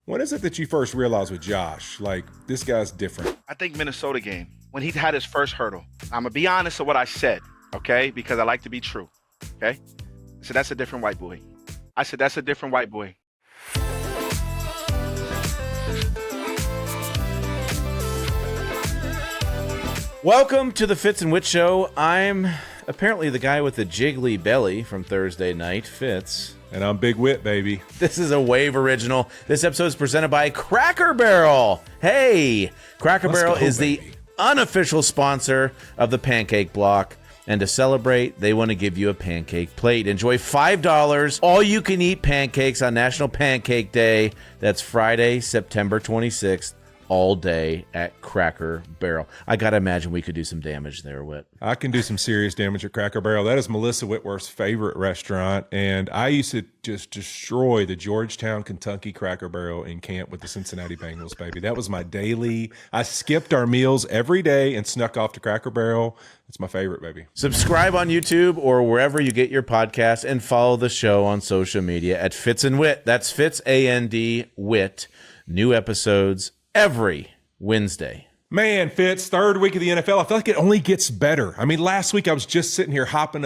When is it that you first realized with Josh, like, this guy's different? I think Minnesota game, when he had his first hurdle. I'm going to be honest with what I said, okay? Because I like to be true, okay? So that's a different white boy. I said, that's a different white boy. Welcome to the Fitz and Whit Show. I'm apparently the guy with the jiggly belly from Thursday night, Fitz. And I'm Big Whit, baby. This is a Wave original. This episode is presented by Cracker Barrel. Hey, Cracker Barrel is the unofficial sponsor of the Pancake Block. And to celebrate, they want to give you a pancake plate. Enjoy $5 all-you-can-eat pancakes on National Pancake Day. That's Friday, September 26th. All day at Cracker Barrel. I got to imagine we could do some damage there, Whit. I can do some serious damage at Cracker Barrel. That is Melissa Whitworth's favorite restaurant, and I used to just destroy the Georgetown, Kentucky Cracker Barrel in camp with the Cincinnati Bengals, baby. That was my daily. I skipped our meals every day and snuck off to Cracker Barrel. It's my favorite, baby. Subscribe on YouTube or wherever you get your podcasts, and follow the show on social media at Fitz and Whit. That's Fitz, A-N-D, Whit. New episodes every Wednesday. Man, Fitz, third week of the NFL. I feel like it only gets better. I mean, last week I was just sitting here hyping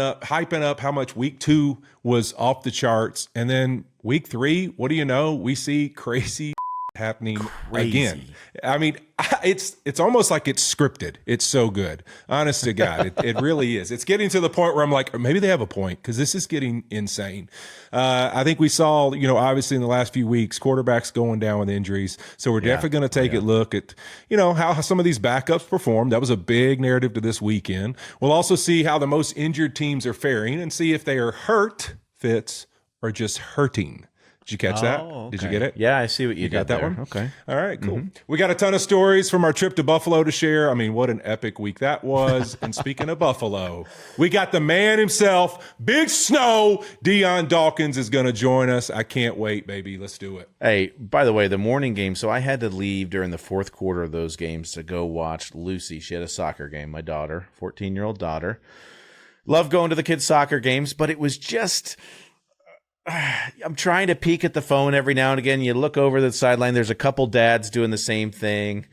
up how much week 2 was off the charts. And then week 3, what do you know? We see crazy happening again. I mean, it's almost like it's scripted. It's so good. Honest to God, it really is. It's getting to the point where I'm like, maybe they have a point, because this is getting insane. I think we saw, obviously in the last few weeks, quarterbacks going down with injuries. So we're definitely going to take a look at, how some of these backups performed. That was a big narrative to this weekend. We'll also see how the most injured teams are faring and see if they are hurt, Fitz, or just hurting. Did you catch that? Okay. Did you get it? Yeah, I see what you did got that there. one? Okay. All right, cool. We got a ton of stories from our trip to Buffalo to share. I mean, what an epic week that was. And speaking of Buffalo, we got the man himself, Big Shnow. Dion Dawkins is going to join us. I can't wait, baby. Let's do it. Hey, by the way, the morning game, so I had to leave during the fourth quarter of those games to go watch Lucy. She had a soccer game, my daughter, 14-year-old daughter. Love going to the kids' soccer games, but it was just... I'm trying to peek at the phone every now and again. You look over the sideline. There's a couple dads doing the same thing.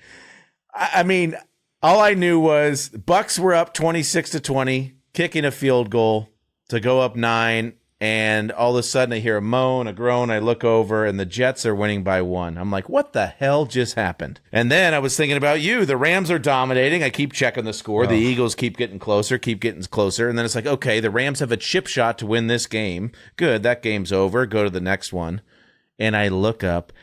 I mean, all I knew was Bucks were up 26-20, kicking a field goal to go up 9. And all of a sudden I hear a moan, a groan. I look over and the Jets are winning by 1. I'm like, what the hell just happened? And then I was thinking about you. The Rams are dominating. I keep checking the score. The Eagles keep getting closer. And then it's like, okay, the Rams have a chip shot to win this game. Good. That game's over. Go to the next one. And I look up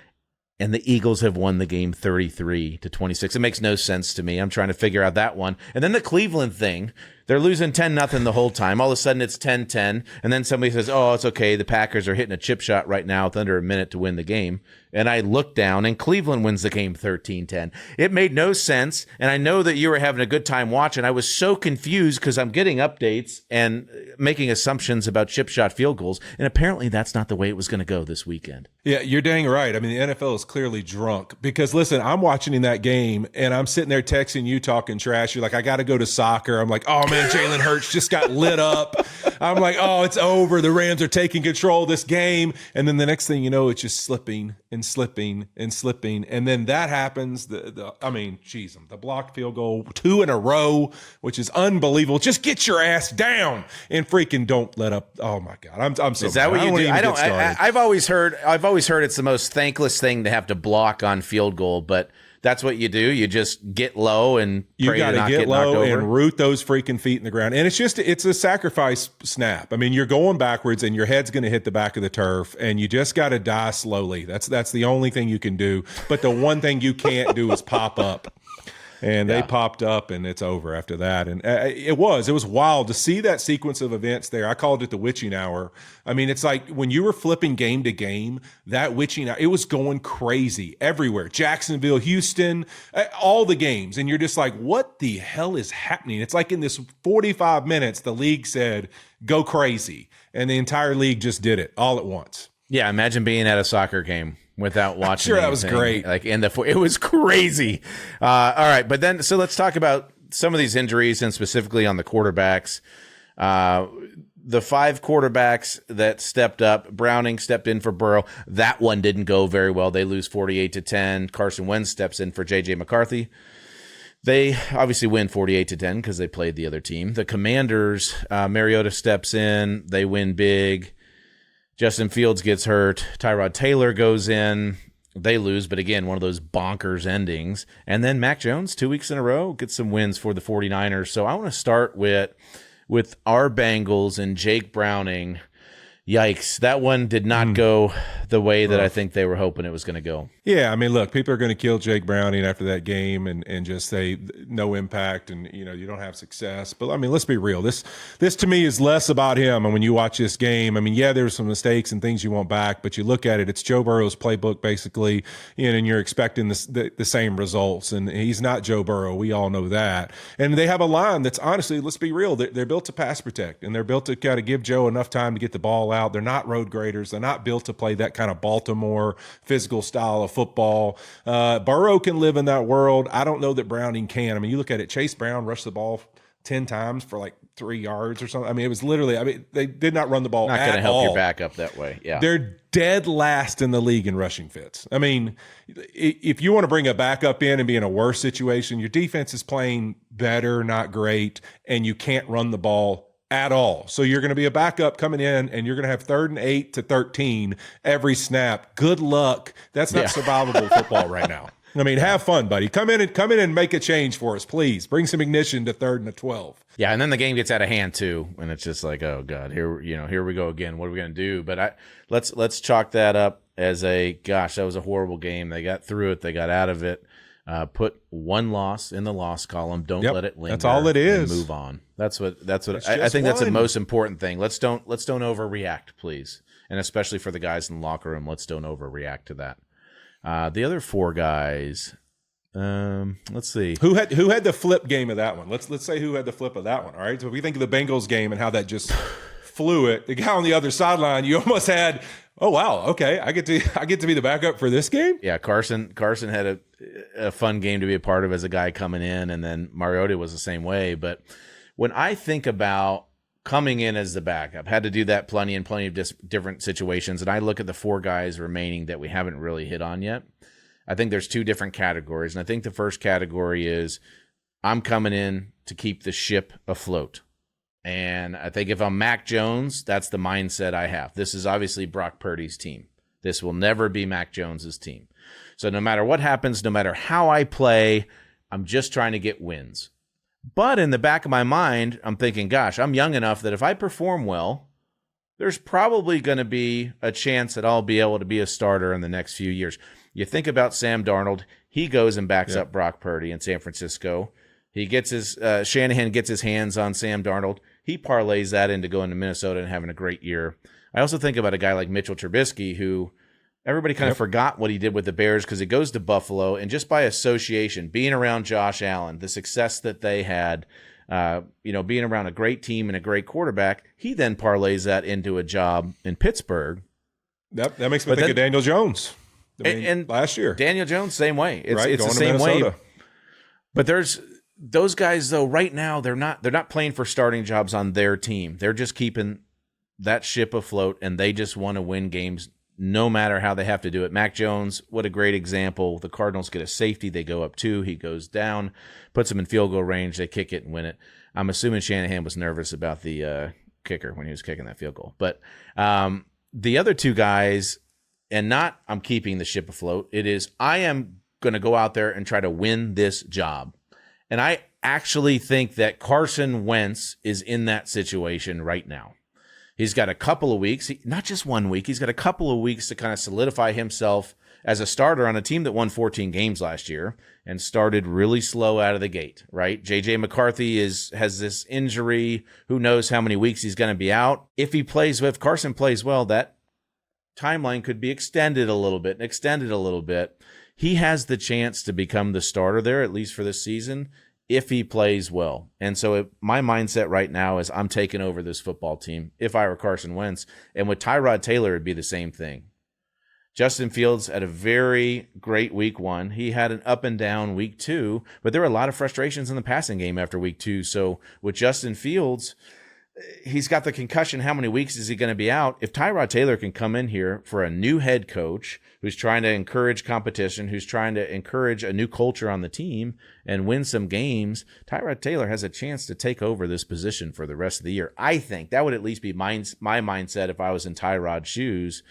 and the Eagles have won the game 33-26. It makes no sense to me. I'm trying to figure out that one. And then the Cleveland thing. They're losing 10-0 the whole time. All of a sudden, it's 10-10. And then somebody says, oh, it's okay. The Packers are hitting a chip shot right now with under a minute to win the game. And I look down, and Cleveland wins the game 13-10. It made no sense. And I know that you were having a good time watching. I was so confused because I'm getting updates and making assumptions about chip shot field goals. And apparently, that's not the way it was going to go this weekend. Yeah, you're dang right. I mean, the NFL is clearly drunk because, listen, I'm watching in that game, and I'm sitting there texting you, talking trash. You're like, I got to go to soccer. I'm like, oh, man, Jalen Hurts just got lit up. I'm like, oh, it's over. The Rams are taking control of this game. And then the next thing you know, it's just slipping and slipping and slipping. And then that happens. The blocked field goal, 2 in a row, which is unbelievable. Just get your ass down and freaking don't let up. Oh, my God. I'm so Is that what you do? I've always heard it's the most thankless thing to have to block on field goal, but that's what you do. You just get low and pray to not get knocked over. And root those freaking feet in the ground. And it's a sacrifice snap. I mean, you're going backwards and your head's going to hit the back of the turf, and you just got to die slowly. That's the only thing you can do. But the one thing you can't do is pop up. And they popped up, and it's over after that. And it was wild to see that sequence of events there. I called it the witching hour. I mean, it's like when you were flipping game to game, that witching hour, it was going crazy everywhere. Jacksonville, Houston, all the games. And you're just like, what the hell is happening? It's like in this 45 minutes, the league said, go crazy. And the entire league just did it all at once. Yeah, imagine being at a soccer game without watching. Sure, anything. That was great. Like it was crazy. All right, but then so let's talk about some of these injuries and specifically on the quarterbacks. the 5 quarterbacks that stepped up, Browning stepped in for Burrow. That one didn't go very well. They lose 48-10. Carson Wentz steps in for J.J. McCarthy. They obviously win 48-10 because they played the other team. The Commanders, Mariota steps in. They win big. Justin Fields gets hurt. Tyrod Taylor goes in. They lose, but again, one of those bonkers endings. And then Mac Jones, 2 weeks in a row, gets some wins for the 49ers. So I want to start with our Bengals and Jake Browning. Yikes, that one did not go the way that I think they were hoping it was going to go. Yeah, I mean, look, people are going to kill Jake Browning after that game and just say no impact and, you don't have success. But, I mean, let's be real. This to me is less about him. And when you watch this game, I mean, yeah, there's some mistakes and things you want back, but you look at it, it's Joe Burrow's playbook basically, and you're expecting the same results. And he's not Joe Burrow. We all know that. And they have a line that's honestly, let's be real, they're built to pass protect, and they're built to kind of give Joe enough time to get the ball out. They're not road graders. They're not built to play that kind of Baltimore physical style of football. Burrow can live in that world. I don't know that Browning can. I mean, you look at it, Chase Brown rushed the ball 10 times for like 3 yards or something. I mean, it was literally, they did not run the ball not at all. Not going to help your backup that way. Yeah. They're dead last in the league in rushing fits. I mean, if you want to bring a backup in and be in a worse situation, your defense is playing better, not great, and you can't run the ball at all. So you're going to be a backup coming in, and you're going to have 3rd and 8 to 13 every snap. Good luck. That's not survivable football right now. I mean, have fun, buddy. Come in and make a change for us, please. Bring some ignition to 3rd and 12. Yeah, and then the game gets out of hand too, and it's just like, oh god, here we go again. What are we going to do? But let's chalk that up as that was a horrible game. They got through it. They got out of it. Put one loss in the loss column. Don't let it linger. That's all it is. And move on. That's what I think. That's the most important thing. Let's don't overreact, please, and especially for the guys in the locker room. Let's don't overreact to that. The other 4 guys. Let's see who had the flip game of that one. Let's say who had the flip of that one. All right. So if we think of the Bengals game and how that just flew it, the guy on the other sideline, you almost had. Oh wow! Okay, I get to be the backup for this game. Yeah, Carson had a fun game to be a part of as a guy coming in, and then Mariota was the same way. But when I think about coming in as the backup, had to do that plenty of different situations, and I look at the 4 guys remaining that we haven't really hit on yet. I think there's 2 different categories, and I think the first category is I'm coming in to keep the ship afloat. And I think if I'm Mac Jones, that's the mindset I have. This is obviously Brock Purdy's team. This will never be Mac Jones's team. So no matter what happens, no matter how I play, I'm just trying to get wins. But in the back of my mind, I'm thinking, gosh, I'm young enough that if I perform well, there's probably going to be a chance that I'll be able to be a starter in the next few years. You think about Sam Darnold. He goes and backs up Brock Purdy in San Francisco. He gets Shanahan gets his hands on Sam Darnold. He parlays that into going to Minnesota and having a great year. I also think about a guy like Mitchell Trubisky, who everybody kind of forgot what he did with the Bears because he goes to Buffalo, and just by association, being around Josh Allen, the success that they had, being around a great team and a great quarterback, he then parlays that into a job in Pittsburgh. That makes me think of Daniel Jones. And last year, Daniel Jones, same way. It's the going same to way. But there's those guys, though, right now, they're not playing for starting jobs on their team. They're just keeping that ship afloat, and they just want to win games no matter how they have to do it. Mac Jones, what a great example. The Cardinals get a safety. They go up 2. He goes down, puts them in field goal range. They kick it and win it. I'm assuming Shanahan was nervous about the kicker when he was kicking that field goal. But the other 2 guys, and not I'm keeping the ship afloat, it is I am going to go out there and try to win this job. And I actually think that Carson Wentz is in that situation right now. He's got a couple of weeks, not just 1 week, he's got a couple of weeks to kind of solidify himself as a starter on a team that won 14 games last year and started really slow out of the gate, right? J.J. McCarthy has this injury. Who knows how many weeks he's going to be out. If Carson plays well, that timeline could be extended a little bit. He has the chance to become the starter there, at least for this season, if he plays well. And so my mindset right now is I'm taking over this football team if I were Carson Wentz. And with Tyrod Taylor, it'd be the same thing. Justin Fields had a very great week 1. He had an up and down week 2, but there were a lot of frustrations in the passing game after week 2. So with Justin Fields, he's got the concussion. How many weeks is he going to be out? If Tyrod Taylor can come in here for a new head coach who's trying to encourage competition, who's trying to encourage a new culture on the team and win some games, Tyrod Taylor has a chance to take over this position for the rest of the year. I think that would at least be my mindset if I was in Tyrod's shoes.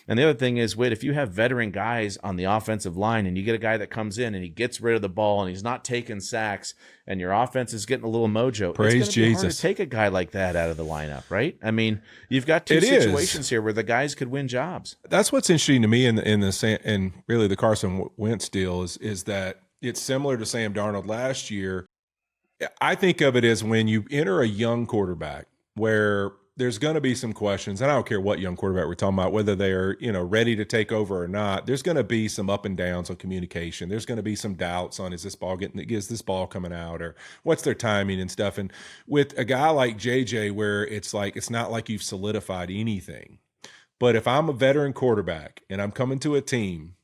And the other thing is, Whit, if you have veteran guys on the offensive line and you get a guy that comes in and he gets rid of the ball and he's not taking sacks and your offense is getting a little mojo, praise it's going to be hard Jesus. to take a guy like that out of the lineup, right? I mean, you've got two situations here where the guys could win jobs. That's what's interesting to me in really the Carson Wentz deal is that it's similar to Sam Darnold last year. I think of it as when you enter a young quarterback where there's going to be some questions, and I don't care what young quarterback we're talking about, whether they are, ready to take over or not. There's going to be some up and downs on communication. There's going to be some doubts on is this ball coming out, or what's their timing and stuff. And with a guy like JJ, where it's like it's not like you've solidified anything. But if I'm a veteran quarterback and I'm coming to a team,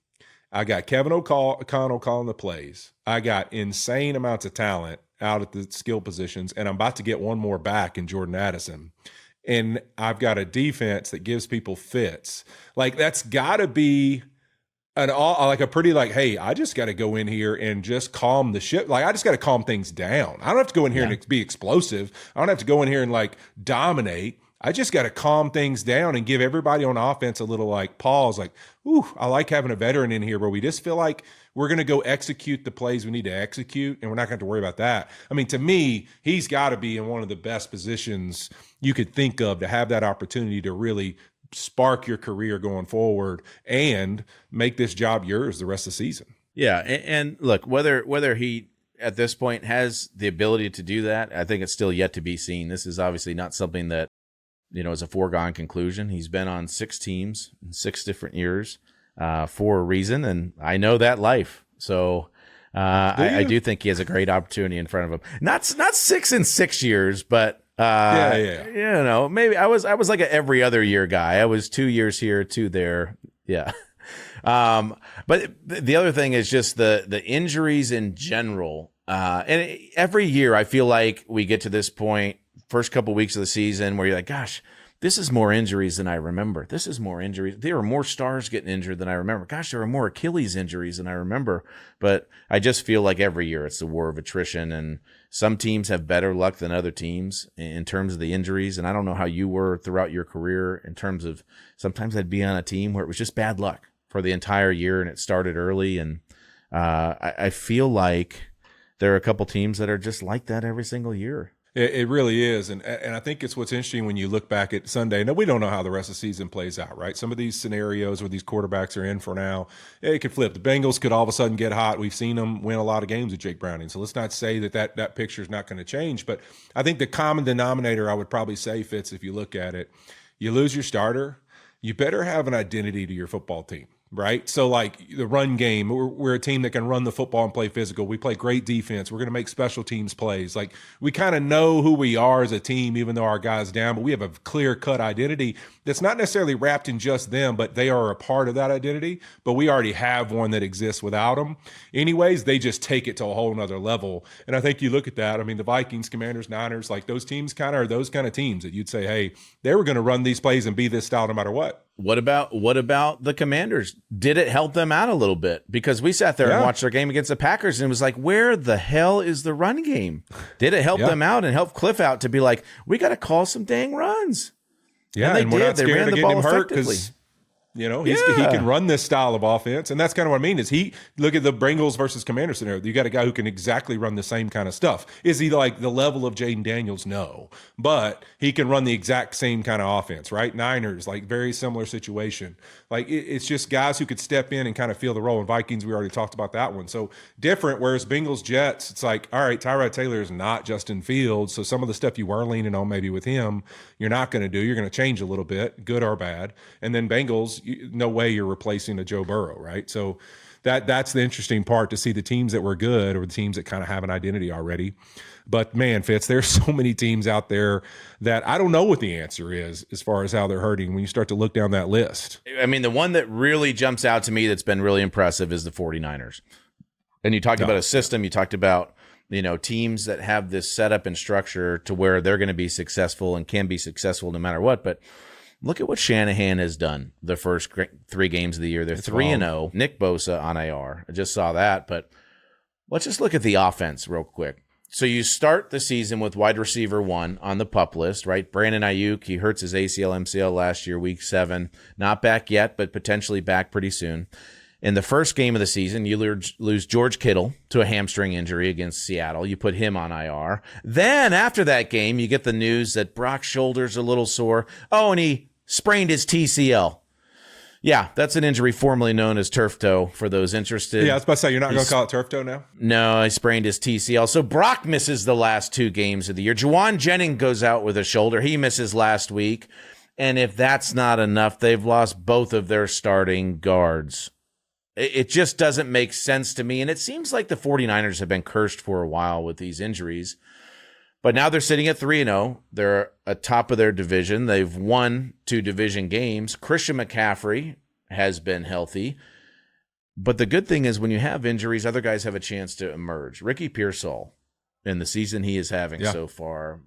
I got Kevin O'Connell calling the plays. I got insane amounts of talent out at the skill positions, and I'm about to get one more back in Jordan Addison. And I've got a defense that gives people fits. Like, that's got to be hey, I just got to go in here and just calm the ship. Like, I just got to calm things down. I don't have to go in here and be explosive. I don't have to go in here and dominate. I just got to calm things down and give everybody on offense a little pause. I like having a veteran in here where we just feel like we're going to go execute the plays we need to execute, and we're not going to have to worry about that. I mean, to me, he's got to be in one of the best positions you could think of to have that opportunity to really spark your career going forward and make this job yours the rest of the season. Yeah, and look, whether he at this point has the ability to do that, I think it's still yet to be seen. This is obviously not something that is a foregone conclusion. He's been on 6 teams in 6 different years for a reason, and I know that life. So I do think he has a great opportunity in front of him. Not 6 in 6 years, but maybe I was like an every other year guy. I was 2 years here, 2 there. Yeah. But the other thing is just the injuries in general. And every year I feel like we get to this point, first couple weeks of the season, where you're like, gosh, this is more injuries than I remember. This is more injuries. There are more stars getting injured than I remember. Gosh, there are more Achilles injuries than I remember. But I just feel like every year it's the war of attrition, and some teams have better luck than other teams in terms of the injuries. And I don't know how you were throughout your career in terms of sometimes I'd be on a team where it was just bad luck for the entire year and it started early. And I feel like there are a couple teams that are just like that every single year. It really is. And I think it's what's interesting when you look back at Sunday. Now, we don't know how the rest of the season plays out, right? Some of these scenarios where these quarterbacks are in for now, it could flip. The Bengals could all of a sudden get hot. We've seen them win a lot of games with Jake Browning. So let's not say that picture is not going to change. But I think the common denominator, I would probably say, Fitz, if you look at it, you lose your starter, you better have an identity to your football team. Right. So the run game, we're a team that can run the football and play physical. We play great defense. We're going to make special teams plays. We kind of know who we are as a team, even though our guys down, but we have a clear cut identity that's not necessarily wrapped in just them, but they are a part of that identity. But we already have one that exists without them. Anyways, they just take it to a whole nother level. And I think you look at that. I mean, the Vikings, Commanders, Niners, those teams kind of are those kind of teams that you'd say, hey, they were going to run these plays and be this style no matter what. What about the Commanders? Did it help them out a little bit? Because we sat there and watched their game against the Packers, and it was like, where the hell is the run game? Did it help them out and help Cliff out to be like, we got to call some dang runs? Yeah, and we're not They scared ran of the getting ball him hurt effectively. because he can run this style of offense, and that's kind of what I mean. Is he look at the Bengals versus Commanders scenario? You got a guy who can exactly run the same kind of stuff. Is he like the level of Jaden Daniels? No, but he can run the exact same kind of offense, right? Niners, very similar situation. It's just guys who could step in and kind of feel the role. In Vikings, we already talked about that one. So different. Whereas Bengals Jets, it's all right, Tyrod Taylor is not Justin Fields, so some of the stuff you were leaning on maybe with him, you're not going to do. You're going to change a little bit, good or bad. And then Bengals, no way you're replacing a Joe Burrow, right? So that's the interesting part, to see the teams that were good or the teams that kind of have an identity already. But man, Fitz, there's so many teams out there that I don't know what the answer is as far as how they're hurting when you start to look down that list. I mean, the one that really jumps out to me that's been really impressive is the 49ers. And you talked about a system, you talked about teams that have this setup and structure to where they're going to be successful and can be successful no matter what. But look at what Shanahan has done the first 3 games of the year. They're 3-0. Nick Bosa on IR. I just saw that. But let's just look at the offense real quick. So you start the season with wide receiver 1 on the PUP list, right? Brandon Ayuk, he hurts his ACL, MCL last year, week 7. Not back yet, but potentially back pretty soon. In the first game of the season, you lose George Kittle to a hamstring injury against Seattle. You put him on IR. Then after that game, you get the news that Brock's shoulder's a little sore. Oh, and he sprained his TCL. Yeah, that's an injury formerly known as turf toe for those interested. Yeah, I was about to say, you're not going to call it turf toe now? No, I sprained his TCL. So Brock misses the last 2 games of the year. Juwan Jennings goes out with a shoulder. He misses last week. And if that's not enough, they've lost both of their starting guards. It just doesn't make sense to me. And it seems like the 49ers have been cursed for a while with these injuries. But now they're sitting at 3-0. They're atop of their division. They've won 2 division games. Christian McCaffrey has been healthy. But the good thing is when you have injuries, other guys have a chance to emerge. Ricky Pearsall, in the season he is having so far,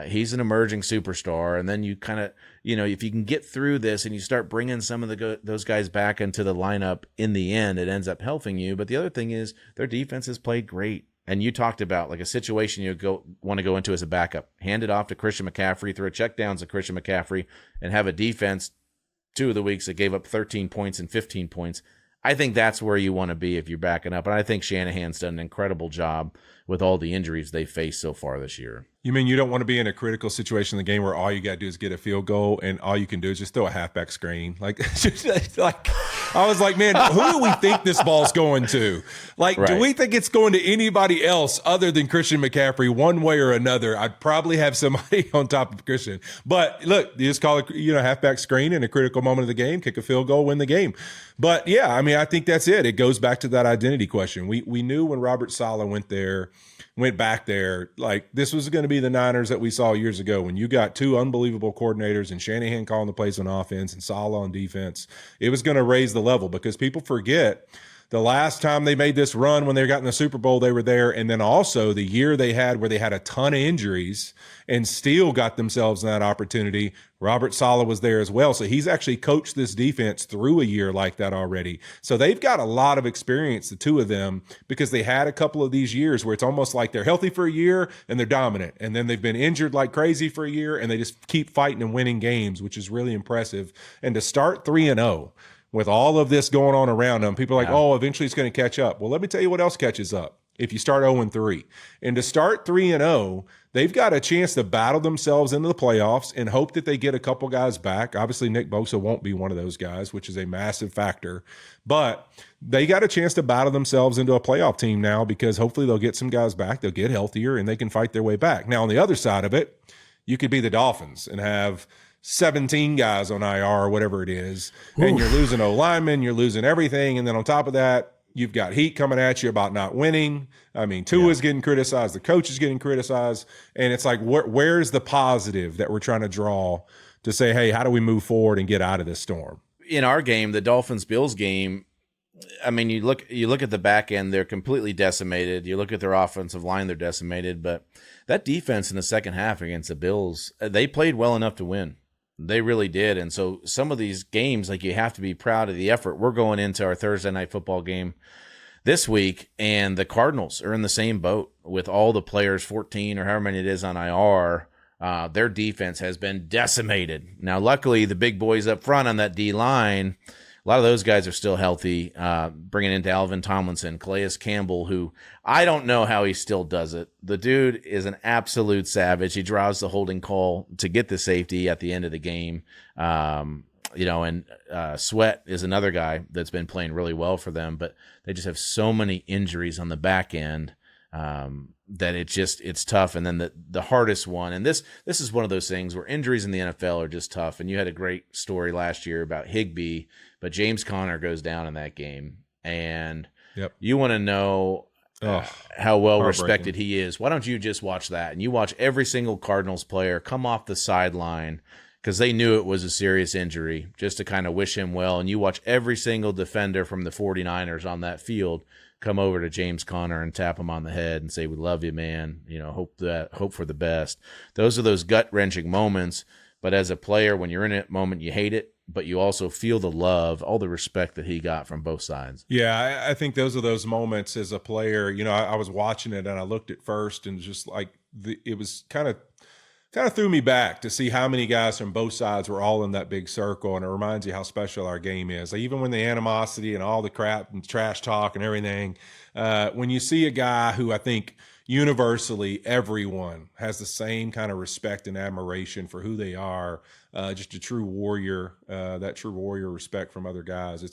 he's an emerging superstar. And then you kind of, if you can get through this and you start bringing some of those guys back into the lineup, in the end, it ends up helping you. But the other thing is their defense has played great. And you talked about like a situation you want to go into as a backup. Hand it off to Christian McCaffrey, throw checkdowns to Christian McCaffrey, and have a defense 2 of the weeks that gave up 13 points and 15 points. I think that's where you want to be if you're backing up. And I think Shanahan's done an incredible job with all the injuries they faced so far this year. You mean you don't want to be in a critical situation in the game where all you got to do is get a field goal and all you can do is just throw a halfback screen? Like I was like, man, who do we think this ball's going to? Like, do we think it's going to anybody else other than Christian McCaffrey one way or another? I'd probably have somebody on top of Christian. But look, you just call it, halfback screen in a critical moment of the game, kick a field goal, win the game. But yeah, I mean, I think that's it. It goes back to that identity question. We knew when Robert Saleh went back there, like this was going to be the Niners that we saw years ago when you got 2 unbelievable coordinators and Shanahan calling the plays on offense and Saleh on defense. It was going to raise the level because people forget the last time they made this run when they got in the Super Bowl, they were there. And then also the year they had where they had a ton of injuries and still got themselves in that opportunity. Robert Saleh was there as well. So he's actually coached this defense through a year like that already. So they've got a lot of experience, the 2 of them, because they had a couple of these years where it's almost like they're healthy for a year and they're dominant. And then they've been injured like crazy for a year and they just keep fighting and winning games, which is really impressive. And to start 3-0, with all of this going on around them, people are like, oh, eventually it's going to catch up. Well, let me tell you what else catches up if you start 0-3. And to start 3-0, they've got a chance to battle themselves into the playoffs and hope that they get a couple guys back. Obviously, Nick Bosa won't be one of those guys, which is a massive factor. But they got a chance to battle themselves into a playoff team now because hopefully they'll get some guys back, they'll get healthier, and they can fight their way back. Now, on the other side of it, you could be the Dolphins and have 17 guys on IR or whatever it is, and you're losing O-linemen, you're losing everything, and then on top of that, you've got heat coming at you about not winning. I mean, Tua's getting criticized, the coach is getting criticized, and it's like, where's the positive that we're trying to draw to say, hey, how do we move forward and get out of this storm? In our game, the Dolphins-Bills game, I mean, you look at the back end, they're completely decimated. You look at their offensive line, they're decimated, but that defense in the second half against the Bills, they played well enough to win. They really did. And so some of these games, like, you have to be proud of the effort. We're going into our Thursday night football game this week, and the Cardinals are in the same boat with all the players, 14 or however many it is on IR. Their defense has been decimated. Now, luckily, the big boys up front on that D-line, a lot of those guys are still healthy, bringing in Dalvin Tomlinson, Calais Campbell, who I don't know how he still does it. The dude is an absolute savage. He draws the holding call to get the safety at the end of the game. And Sweat is another guy that's been playing really well for them, but they just have so many injuries on the back end that it's tough. And then the hardest one, and this is one of those things where injuries in the NFL are just tough. And you had a great story last year about Higbee, but James Conner goes down in that game. And you want to know how well respected he is. Why don't you just watch that? And you watch every single Cardinals player come off the sideline, because they knew it was a serious injury, just to kind of wish him well. And you watch every single defender from the 49ers on that field come over to James Conner and tap him on the head and say, "We love you, man. Hope for the best." Those are those gut-wrenching moments. But as a player, when you're in that moment, you hate it, but you also feel the love, all the respect that he got from both sides. Yeah, I think those are those moments as a player. I was watching it and I looked at first and just like it was kind of threw me back to see how many guys from both sides were all in that big circle. And it reminds you how special our game is. Like, even when the animosity and all the crap and trash talk and everything, when you see a guy who I think universally everyone has the same kind of respect and admiration for who they are, just a true warrior, that true warrior respect from other guys.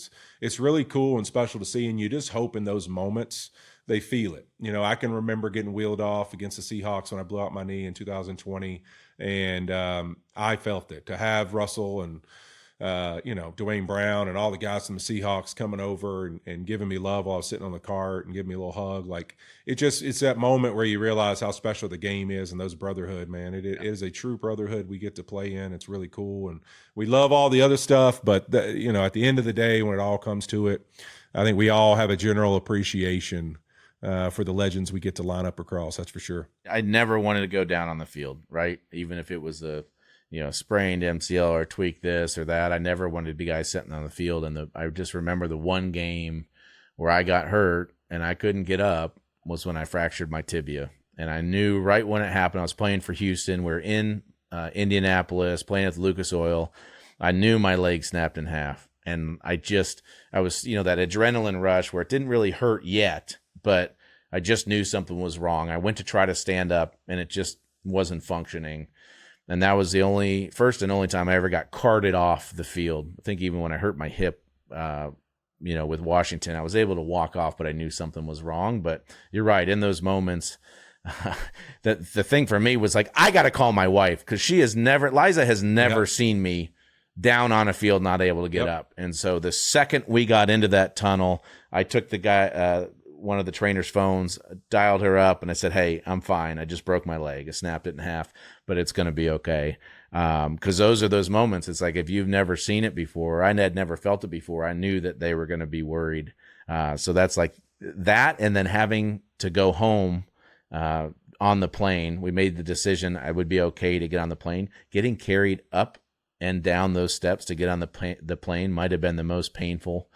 It's really cool and special to see, and you just hope in those moments they feel it. I can remember getting wheeled off against the Seahawks when I blew out my knee in 2020, and I felt it. To have Russell and Dwayne Brown and all the guys from the Seahawks coming over and giving me love while I was sitting on the cart and giving me a little hug. Like, it's that moment where you realize how special the game is and those brotherhood, man. It is a true brotherhood we get to play in. It's really cool. And we love all the other stuff, but at the end of the day, when it all comes to it, I think we all have a general appreciation for the legends we get to line up across. That's for sure. I never wanted to go down on the field, right? Even if it was a sprained MCL or tweak this or that. I never wanted to be guys sitting on the field. And I just remember the one game where I got hurt and I couldn't get up was when I fractured my tibia. And I knew right when it happened. I was playing for Houston. We're in Indianapolis, playing at the Lucas Oil. I knew my leg snapped in half. And I was, that adrenaline rush where it didn't really hurt yet, but I just knew something was wrong. I went to try to stand up and it just wasn't functioning. And that was the first and only time I ever got carted off the field. I think even when I hurt my hip, with Washington, I was able to walk off, but I knew something was wrong. But you're right. In those moments, the thing for me was like, I got to call my wife because Liza has never seen me down on a field, not able to get up. And so the second we got into that tunnel, I took the guy, one of the trainer's phones, dialed her up, and I said, "Hey, I'm fine. I just broke my leg. I snapped it in half, but it's going to be okay." Because those are those moments. It's like if you've never seen it before, I had never felt it before, I knew that they were going to be worried. So that's like that. And then having to go home on the plane, we made the decision I would be okay to get on the plane. Getting carried up and down those steps to get on the plane might have been the most painful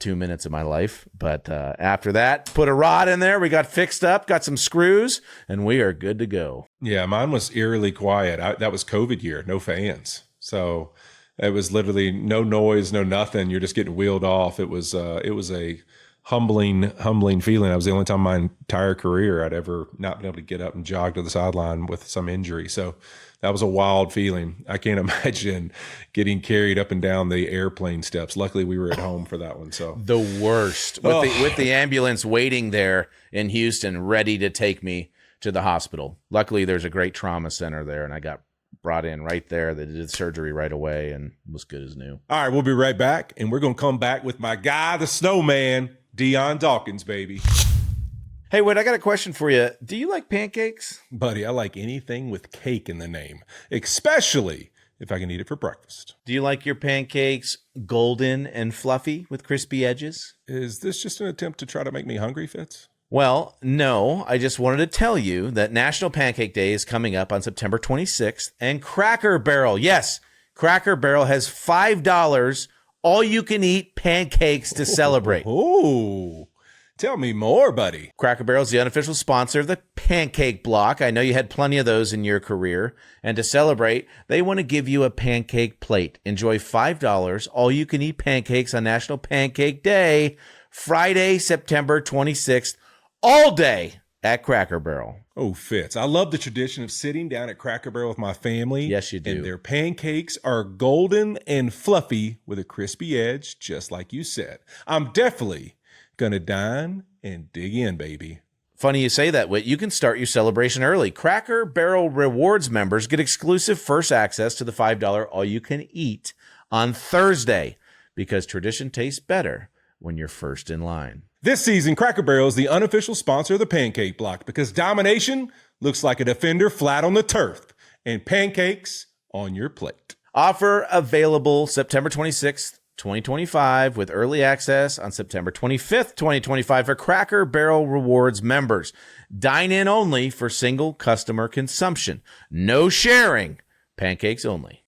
2 minutes of my life. But after that, put a rod in there. We got fixed up, got some screws, and we are good to go. Yeah, mine was eerily quiet. That was COVID year, no fans. So it was literally no noise, no nothing. You're just getting wheeled off. It was a humbling feeling. It was the only time in my entire career I'd ever not been able to get up and jog to the sideline with some injury. So that was a wild feeling. I can't imagine getting carried up and down the airplane steps. Luckily, we were at home for that one. So the worst with the ambulance waiting there in Houston, ready to take me to the hospital. Luckily, there's a great trauma center there, and I got brought in right there. They did surgery right away and was good as new. All right, we'll be right back, and we're going to come back with my guy, the snowman, Dion Dawkins, baby. Hey, Whit, I got a question for you. Do you like pancakes? Buddy, I like anything with cake in the name, especially if I can eat it for breakfast. Do you like your pancakes golden and fluffy with crispy edges? Is this just an attempt to try to make me hungry, Fitz? Well, no. I just wanted to tell you that National Pancake Day is coming up on September 26th, and Cracker Barrel, yes, Cracker Barrel has $5 all-you-can-eat pancakes to celebrate. Oh, tell me more, buddy. Cracker Barrel is the unofficial sponsor of the Pancake Block. I know you had plenty of those in your career. And to celebrate, they want to give you a pancake plate. Enjoy $5 all-you-can-eat pancakes on National Pancake Day, Friday, September 26th, all day at Cracker Barrel. Oh, Fitz, I love the tradition of sitting down at Cracker Barrel with my family. Yes, you do. And their pancakes are golden and fluffy with a crispy edge, just like you said. I'm definitely gonna dine and dig in, baby. Funny you say that, Whit. You can start your celebration early. Cracker Barrel Rewards members get exclusive first access to the $5 all-you-can-eat on Thursday because tradition tastes better when you're first in line. This season, Cracker Barrel is the unofficial sponsor of the Pancake Block because domination looks like a defender flat on the turf, and pancakes on your plate. Offer available September 26th, 2025, with early access on September 25th, 2025 for Cracker Barrel Rewards members. Dine in only for single customer consumption. No sharing. Pancakes only.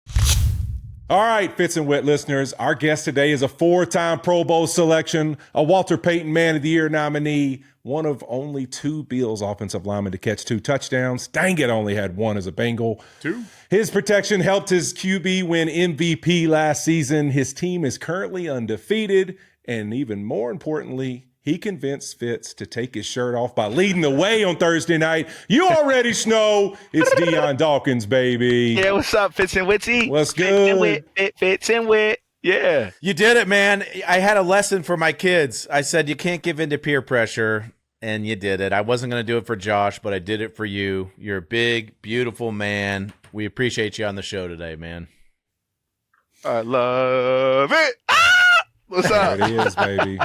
All right, Fitz and Whit listeners, our guest today is a 4-time Pro Bowl selection, a Walter Payton Man of the Year nominee, one of only 2 Bills offensive linemen to catch 2 touchdowns. Dang it, only had 1 as a Bengal. 2. His protection helped his QB win MVP last season. His team is currently undefeated, and even more importantly, he convinced Fitz to take his shirt off by leading the way on Thursday night. You already know it's Dion Dawkins, baby. Yeah, what's up, Fitz and Witty? What's Fitz and good? Wit, Fitz and Wit. Yeah. You did it, man. I had a lesson for my kids. I said you can't give in to peer pressure, and you did it. I wasn't going to do it for Josh, but I did it for you. You're a big, beautiful man. We appreciate you on the show today, man. I love it. Ah! What's up? There it is, baby.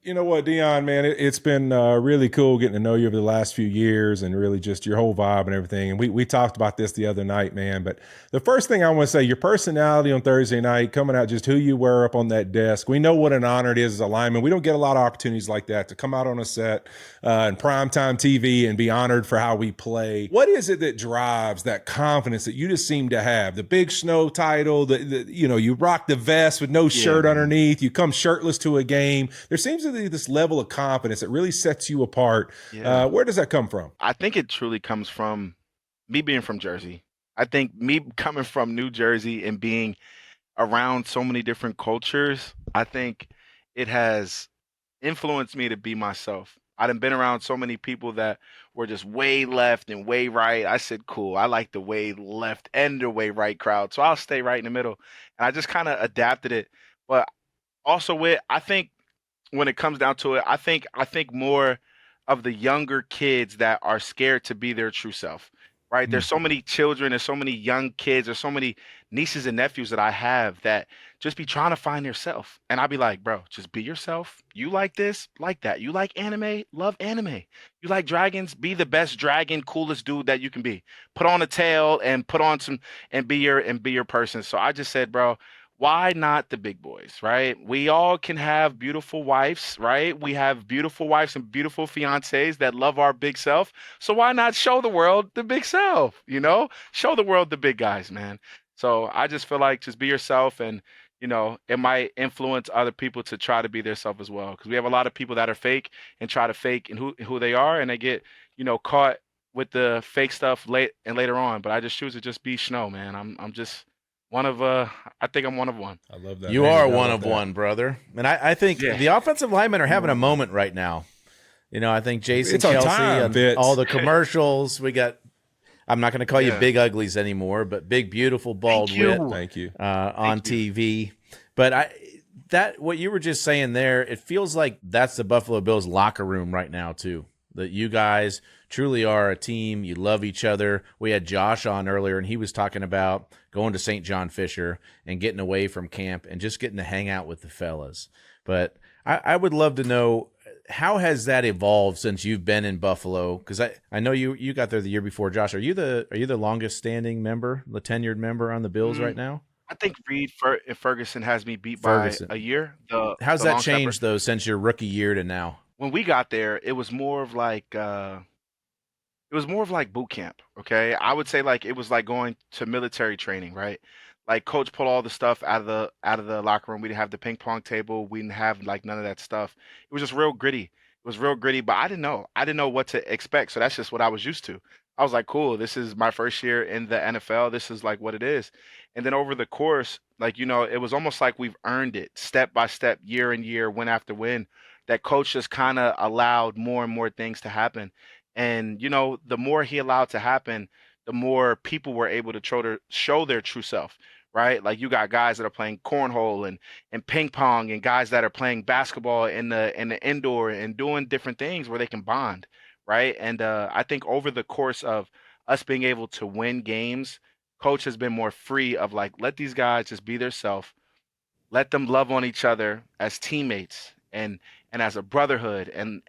You know what, Dion, man, it's been really cool getting to know you over the last few years and really just your whole vibe and everything. And we talked about this the other night, man. But the first thing I want to say, your personality on Thursday night, coming out just who you were up on that desk. We know what an honor it is as a lineman. We don't get a lot of opportunities like that to come out on a set in primetime TV and be honored for how we play. What is it that drives that confidence that you just seem to have? The Big Shnow title, you rock the vest with no shirt underneath. You come shirtless to a game. There seems to be this level of confidence that really sets you apart. Yeah. Where does that come from? I think it truly comes from me being from Jersey. I think me coming from New Jersey and being around so many different cultures, I think it has influenced me to be myself. I've been around so many people that were just way left and way right. I said, cool, I like the way left and the way right crowd, so I'll stay right in the middle. And I just kind of adapted it. But also I think when it comes down to it, I think more of the younger kids that are scared to be their true self, right? There's so many children, there's so many young kids, there's so many nieces and nephews that I have that just be trying to find their self. And I'd be like, bro, just be yourself. You like this, like that. You like anime, love anime. You like dragons, be the best dragon, coolest dude that you can be. Put on a tail and put on some and be your person. So I just said, bro, why not the big boys, right? We all can have beautiful wives, right? We have beautiful wives and beautiful fiancés that love our big self. So why not show the world the big self, Show the world the big guys, man. So I just feel like just be yourself, and, it might influence other people to try to be their self as well. Because we have a lot of people that are fake and try to fake and who they are, and they get, caught with the fake stuff later on. But I just choose to just be Shnow, man. I'm just I think I'm one of one. I love that. You are one of one, brother. And I think the offensive linemen are having a moment right now. I think Jason Kelsey, all the commercials. We got, I'm not going to call you big uglies anymore, but big, beautiful, bald Whit. Thank you. On TV. But what you were just saying there, it feels like that's the Buffalo Bills locker room right now too. That you guys truly are a team. You love each other. We had Josh on earlier, and he was talking about going to St. John Fisher and getting away from camp and just getting to hang out with the fellas. But I would love to know, how has that evolved since you've been in Buffalo? Because I know you got there the year before, Josh. Are you the longest standing member, the tenured member on the Bills right now? I think Reed Ferguson has me beat by a year. How's that changed though since your rookie year to now? When we got there, it was more of like boot camp. Okay, I would say like it was like going to military training, right? Like coach pulled all the stuff out of the locker room. We didn't have the ping pong table. We didn't have like none of that stuff. It was just real gritty. It was real gritty, but I didn't know what to expect. So that's just what I was used to. I was like, cool, this is my first year in the NFL. This is like what it is. And then over the course, like, it was almost like we've earned it step by step, year and year, win after win. That coach just kind of allowed more and more things to happen. And, the more he allowed to happen, the more people were able to show their true self, right? Like you got guys that are playing cornhole and ping pong, and guys that are playing basketball in the indoor and doing different things where they can bond, right? And I think over the course of us being able to win games, coach has been more free of like, let these guys just be their self, let them love on each other as teammates and as a brotherhood, and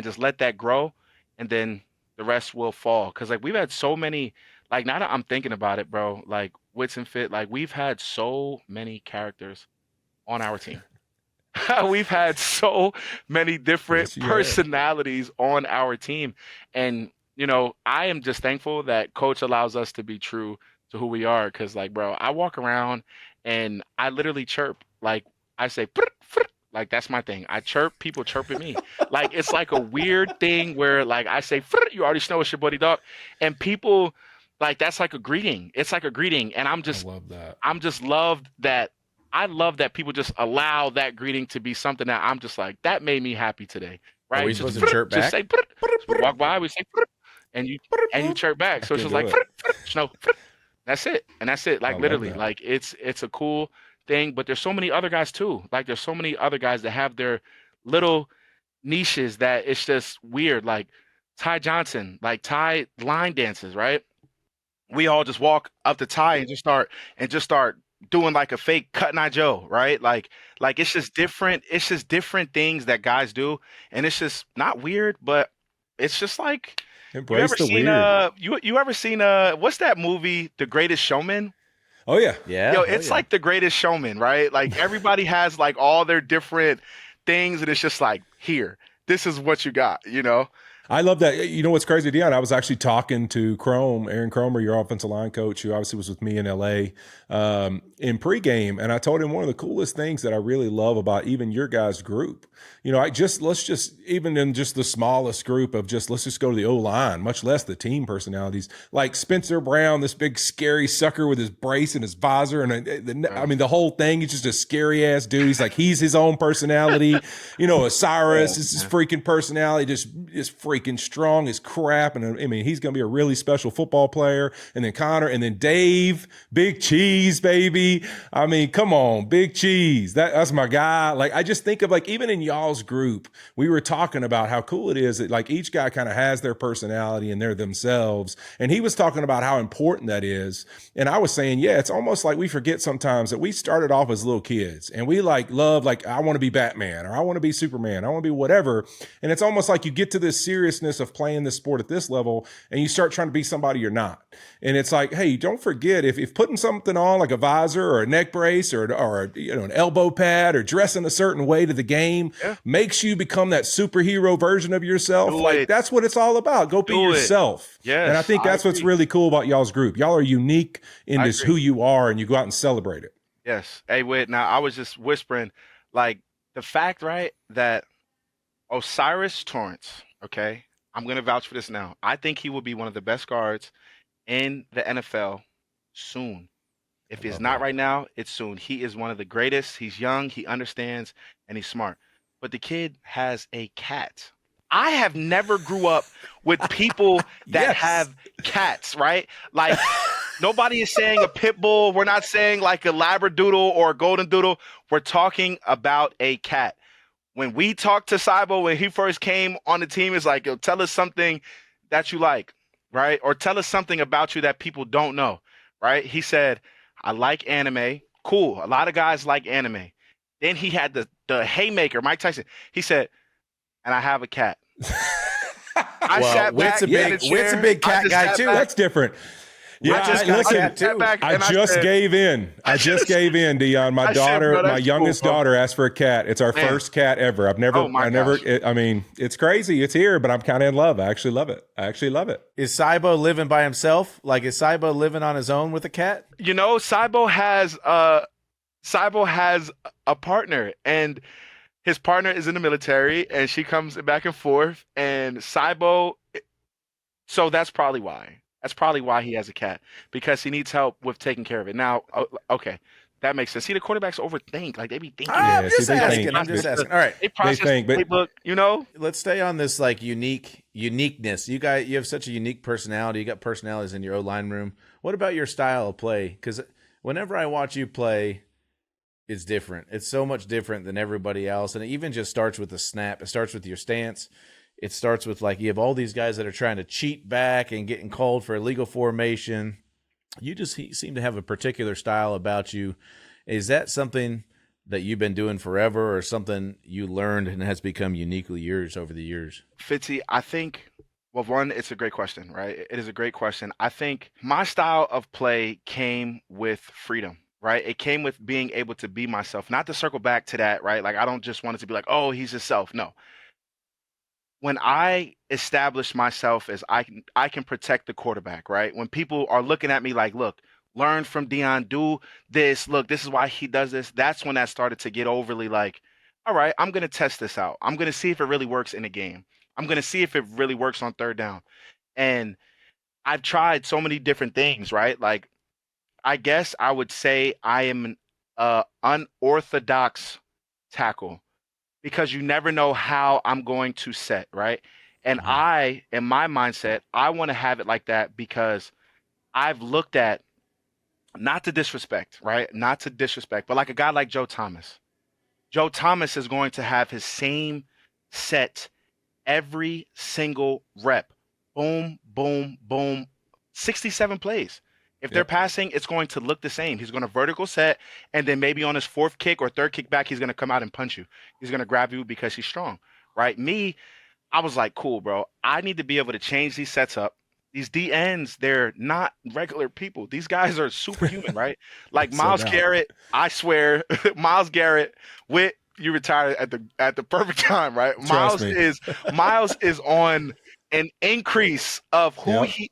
just let that grow, and then the rest will fall. Because like we've had so many Like now that I'm thinking about it, bro, like Wits and Fit, like we've had so many characters on our team. We've had so many different Yes, you have. personalities on our team. And, I am just thankful that coach allows us to be true to who we are. Cause like, bro, I walk around and I literally chirp. Like I say, "Prr, prr," like that's my thing. I chirp, people chirp at me. Like it's like a weird thing where like I say, "Prr," you already know it's your buddy dog. And people like that's like a greeting. It's like a greeting. And I love that. I'm just loved that I love that people just allow that greeting to be something that I'm just like, that made me happy today. Right? Are we Just, supposed to chirp just back? say, we walk by, we say, and you chirp back. So it's can't just do like, it. Snow. That's it. And that's it. I Like love literally, that. like it's a cool thing. But there's so many other guys too. Like there's so many other guys that have their little niches that it's just weird. Like Ty Johnson, like Ty line dances, right? We all just walk up to Ty and just start doing like a fake Cutting Eye Joe, right? Like it's just different. It's just different things that guys do, and it's just not weird, but it's just like you Embrace ever the seen weird. you ever seen what's that movie, The Greatest Showman? Oh yeah. Yeah. Yo, Oh, it's yeah. like The Greatest Showman, right? Like everybody has like all their different things, and it's just like here, this is what you got, you know? I love that. You know what's crazy, Dion? I was actually talking to Aaron Cromer, your offensive line coach, who obviously was with me in LA in pregame, and I told him one of the coolest things that I really love about even your guys' group. Let's just even in just the smallest group of let's just go to the O line, much less the team personalities. Like Spencer Brown, this big scary sucker with his brace and his visor, and the whole thing. He's just a scary ass dude. He's his own personality. Osiris is his freaking personality, just freaking strong as crap. And I mean, he's going to be a really special football player. And then Connor, and then Dave, Big Cheese, baby. I mean, come on, Big Cheese. That's my guy. Like, I just think of like, even in y'all's group, we were talking about how cool it is that like each guy kind of has their personality and they're themselves. And he was talking about how important that is. And I was saying, yeah, it's almost like we forget sometimes that we started off as little kids and we love, I want to be Batman or I want to be Superman. I want to be whatever. And it's almost like you get to this seriousness of playing this sport at this level and you start trying to be somebody you're not. And it's like, hey, don't forget if putting something on like a visor or a neck brace or an elbow pad or dressing a certain way to the game makes you become that superhero version of yourself. That's what it's all about. Go be yourself. Yes, and I think that's what's really cool about y'all's group. Y'all are unique in just who you are, and you go out and celebrate it. Yes. Hey, Whit, now I was just whispering, like the fact, right, that Osiris Torrance, okay, I'm going to vouch for this now. I think he will be one of the best guards in the NFL soon. If it's not right now, it's soon. He is one of the greatest. He's young, he understands, and he's smart. But the kid has a cat. I have never grew up with people that have cats, right? Like nobody is saying a pit bull. We're not saying like a labradoodle or a golden doodle. We're talking about a cat. When we talked to Saibo when he first came on the team, it's like, yo, tell us something that you like, right? Or tell us something about you that people don't know, right? He said, I like anime. Cool. A lot of guys like anime. Then he had the haymaker, Mike Tyson. He said, and I have a cat. I sat back. Whit's a big cat guy too. That's different. Yeah, I just gave in. I just gave in, Dion. My daughter, my youngest daughter, asked for a cat. It's our first cat ever. I mean, it's crazy. It's here, but I'm kind of in love. I actually love it. Is Saibo living by himself? Like, is Saibo living on his own with a cat? Saibo has a partner, and his partner is in the military, and she comes back and forth. And Saibo, so that's probably why. That's probably why he has a cat, because he needs help with taking care of it. Now, okay, that makes sense. See, the quarterbacks overthink. Like, they be thinking. I'm just asking. All right. They process the playbook, Let's stay on this, like, uniqueness. You have such a unique personality. You got personalities in your O-line room. What about your style of play? Because whenever I watch you play, it's different. It's so much different than everybody else. And it even just starts with the snap. It starts with your stance. It starts with, like, you have all these guys that are trying to cheat back and getting called for illegal formation. You just seem to have a particular style about you. Is that something that you've been doing forever, or something you learned and has become uniquely yours over the years? Fitzy, I think Well, one, it's a great question, right? It is a great question. I think my style of play came with freedom, right? It came with being able to be myself, not to circle back to that, right? Like, I don't just want it to be like, oh, he's himself. No. When I establish myself as I can protect the quarterback, right? When people are looking at me like, look, learn from Dion, do this, look, this is why he does this. That's when that started to get overly like, all right, I'm gonna test this out. I'm gonna see if it really works in a game. I'm gonna see if it really works on third down. And I've tried so many different things, right? Like, I guess I would say I am an unorthodox tackle because you never know how I'm going to set, right? And in my mindset, I want to have it like that because I've looked at, not to disrespect, right? Not to disrespect, but like a guy like Joe Thomas. Joe Thomas is going to have his same set every single rep. Boom, boom, boom. 67 plays. If they're Yep. passing, it's going to look the same. He's going to vertical set, and then maybe on his fourth kick or third kick back, he's going to come out and punch you. He's going to grab you because he's strong, right? Me, I was like, cool, bro. I need to be able to change these sets up. These DNs, they're not regular people. These guys are superhuman, right? Like So Myles now. Garrett, I swear, Myles Garrett, Whit, you retired at the perfect time, right? Trust me. Myles is on an increase of who Yep.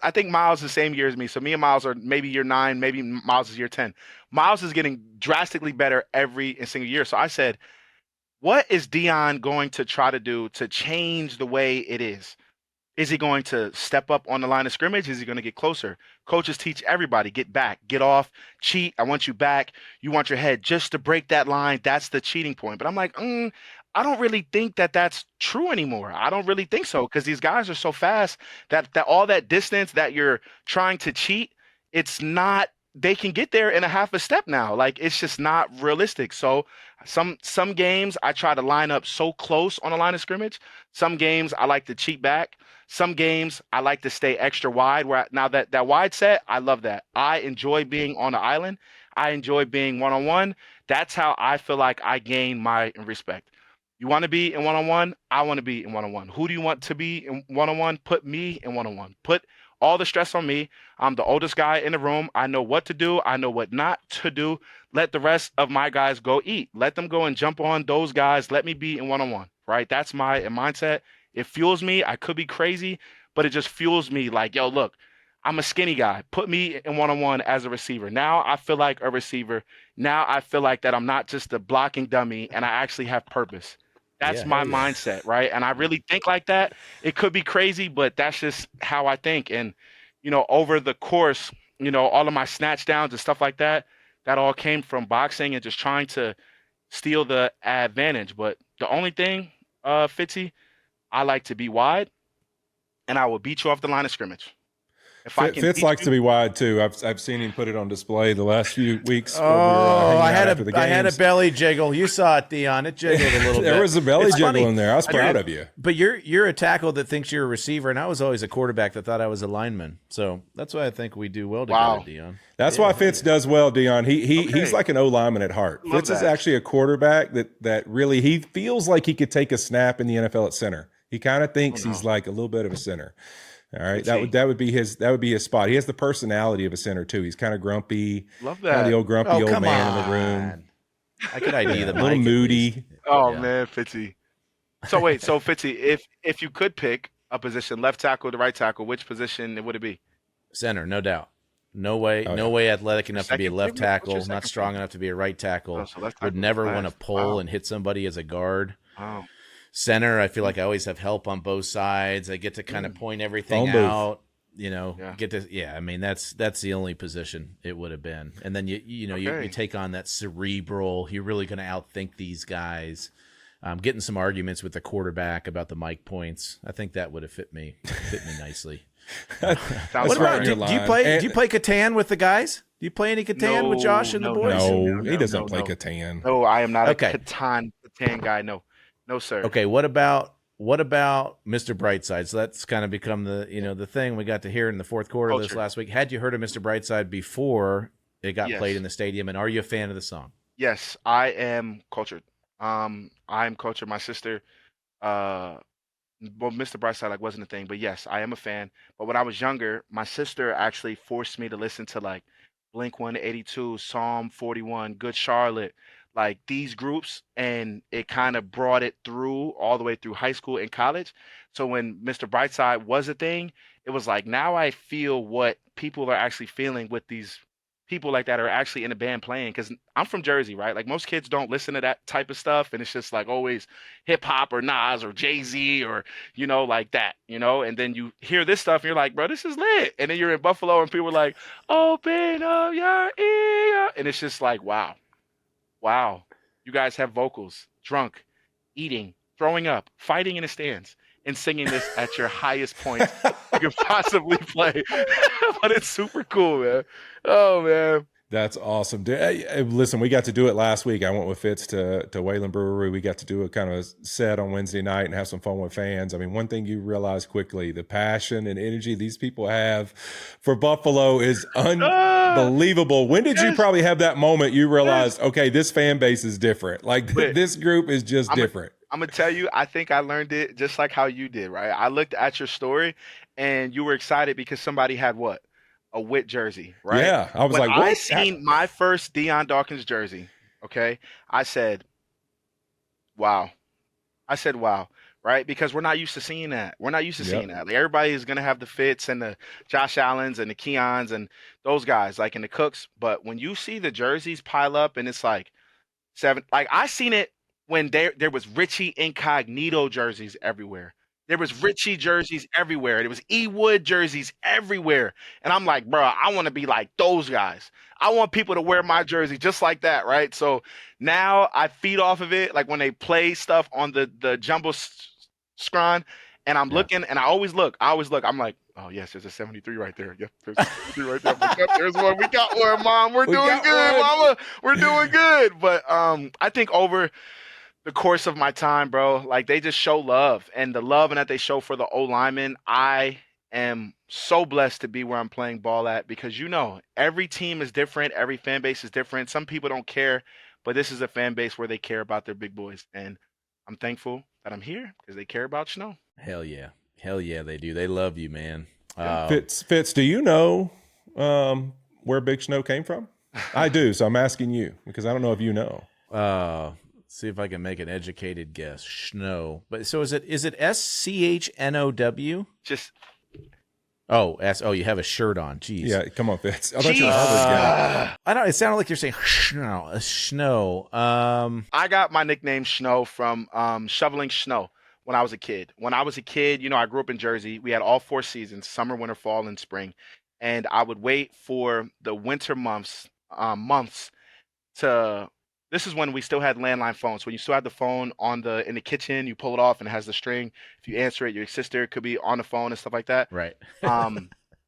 I think Myles is the same year as me. So me and Myles are maybe year 9, maybe Myles is year 10. Myles is getting drastically better every single year. So I said, what is Dion going to try to do to change the way it is? Is he going to step up on the line of scrimmage? Is he going to get closer? Coaches teach everybody, get back, get off, cheat. I want you back. You want your head just to break that line. That's the cheating point. But I'm like, I don't really think that that's true anymore. I don't really think so because these guys are so fast that all that distance that you're trying to cheat, it's not. They can get there in a half a step now. Like, it's just not realistic. So some games I try to line up so close on the line of scrimmage. Some games I like to cheat back. Some games I like to stay extra wide. Now that wide set, I love that. I enjoy being on the island. I enjoy being one on one. That's how I feel like I gain my respect. You want to be in one on one? I want to be in one on one. Who do you want to be in one on one? Put me in one on one. Put all the stress on me. I'm the oldest guy in the room. I know what to do. I know what not to do. Let the rest of my guys go eat. Let them go and jump on those guys. Let me be in one on one, right? That's my mindset. It fuels me. I could be crazy, but it just fuels me like, yo, look, I'm a skinny guy. Put me in one on one as a receiver. Now I feel like a receiver. Now I feel like that I'm not just a blocking dummy and I actually have purpose. That's Yeah, my hell yeah. mindset, right? And I really think like that. It could be crazy, but that's just how I think. And, over the course, all of my snatch downs and stuff like that, that all came from boxing and just trying to steal the advantage. But the only thing, Fitzy, I like to be wide, and I will beat you off the line of scrimmage. If I can Fitz beat likes you, to be wide too. I've seen him put it on display the last few weeks. Oh, when we were, hanging I out had after the I had a games. belly jiggle. You saw it, Dion. It jiggled a little bit. There was a belly It's jiggle funny. in there. I was proud did. of you. But you're a tackle that thinks you're a receiver, and I was always a quarterback that thought I was a lineman. So that's why I think we do well together, Wow. Dion. That's why Fitz does well, Dion. He's Okay. like an O lineman at heart. Love Fitz is that. actually a quarterback that really he feels like he could take a snap in the NFL at center. He kind of thinks he's like a little bit of a center. All right, that would be his spot. He has the personality of a center too. He's kind of grumpy. Love Kind of that. the old grumpy Oh, old come man on. in the room. I could ID the A mic. little at moody. least. Oh Yeah. man, Fitzy. So wait, so Fitzy, if you could pick a position, left tackle to right tackle, which position would it be? Center, no doubt. No way, Oh, no yeah. way athletic enough to be a Second left favorite? What's your tackle, not second strong favorite? enough to be a right tackle. Oh, so left Would tackle never last. want to pull Wow. and hit somebody as a guard. Wow. Center, I feel like I always have help on both sides. I get to kind of point everything Phone booth. out. Yeah. I mean, that's the only position it would have been. And then you Okay. take on that cerebral. You're really going to outthink these guys. Getting some arguments with the quarterback about the mic points. I think that would have fit me nicely. Sounds What right about on do, your do you line. play? And- Do you play Catan with the guys? Do you play any Catan with Josh and the No, boys? No, he no, doesn't no, play no. Catan. No, I am not Okay. a Catan guy. No, no, sir. Okay, what about Mr. Brightside? So that's kind of become the thing we got to hear in the fourth quarter of this Culture. last week. Had you heard of Mr. Brightside before it got Yes. played in the stadium, and are you a fan of the song? Yes, I am cultured. I am cultured. My sister well, Mr. Brightside like wasn't a thing, but yes, I am a fan. But when I was younger, my sister actually forced me to listen to like Blink 182, Psalm 41, Good Charlotte, like these groups, and it kind of brought it through all the way through high school and college. So when Mr. Brightside was a thing, it was like now I feel what people are actually feeling with these people like that are actually in a band playing because I'm from Jersey, right? Like most kids don't listen to that type of stuff, and it's just like always hip hop or Nas or Jay Z or like that, And then you hear this stuff, and you're like, bro, this is lit. And then you're in Buffalo, and people are like, open up your ear, and it's just like, wow, wow, you guys have vocals, drunk, eating, throwing up, fighting in the stands, and singing this at your highest point you could possibly play. But it's super cool, man. Oh man. That's awesome. Listen, we got to do it last week. I went with Fitz to Wayland Brewery. We got to do a kind of set on Wednesday night and have some fun with fans. I mean, one thing you realize quickly, the passion and energy these people have for Buffalo is unbelievable. When did you probably have that moment you realized, okay, this fan base is different? Like this group is just different. I'm going to tell you, I think I learned it just like how you did, right? I looked at your story and you were excited because somebody had what? A Whit jersey, right? Yeah. I was when like, what? I seen my first Dion Dawkins jersey, okay, I said, wow. Right? Because we're not used to seeing that. Like everybody is going to have the Fitz and the Josh Allens and the Keons and those guys, like in the Cooks. But when you see the jerseys pile up and it's like I seen it when there was Richie Incognito jerseys everywhere. There was Richie jerseys everywhere. There was E. Wood jerseys everywhere. And I'm like, bro, I want to be like those guys. I want people to wear my jersey just like that, right? So now I feed off of it. Like when they play stuff on the jumbo scron, and I'm looking, and I always look. I'm like, oh, yes, there's a 73 right there. Yep, there's a 73 right there. Yep, there's one. We got one, Mom. We're doing good, Mama. We're doing good. But I think over the course of my time, bro, like they just show love, and the love and that they show for the O linemen. I am so blessed to be where I'm playing ball at because every team is different, every fan base is different. Some people don't care, but this is a fan base where they care about their big boys, and I'm thankful that I'm here because they care about Shnow. Hell yeah, they do. They love you, man. Fitz, do you know where Big Shnow came from? I do, so I'm asking you because I don't know if you know. See if I can make an educated guess. Shnow. But so is it SCHNOW? Just you have a shirt on. Jeez. Yeah, come on, Fitz. I thought you were a Harvard guy. I don't. It sounded like you're saying Shnow. I got my nickname Shnow from shoveling snow when I was a kid. I grew up in Jersey. We had all 4 seasons: summer, winter, fall, and spring. And I would wait for the winter months to. This is when we still had landline phones. When you still had the phone in the kitchen, you pull it off and it has the string. If you answer it, your sister could be on the phone and stuff like that. Right.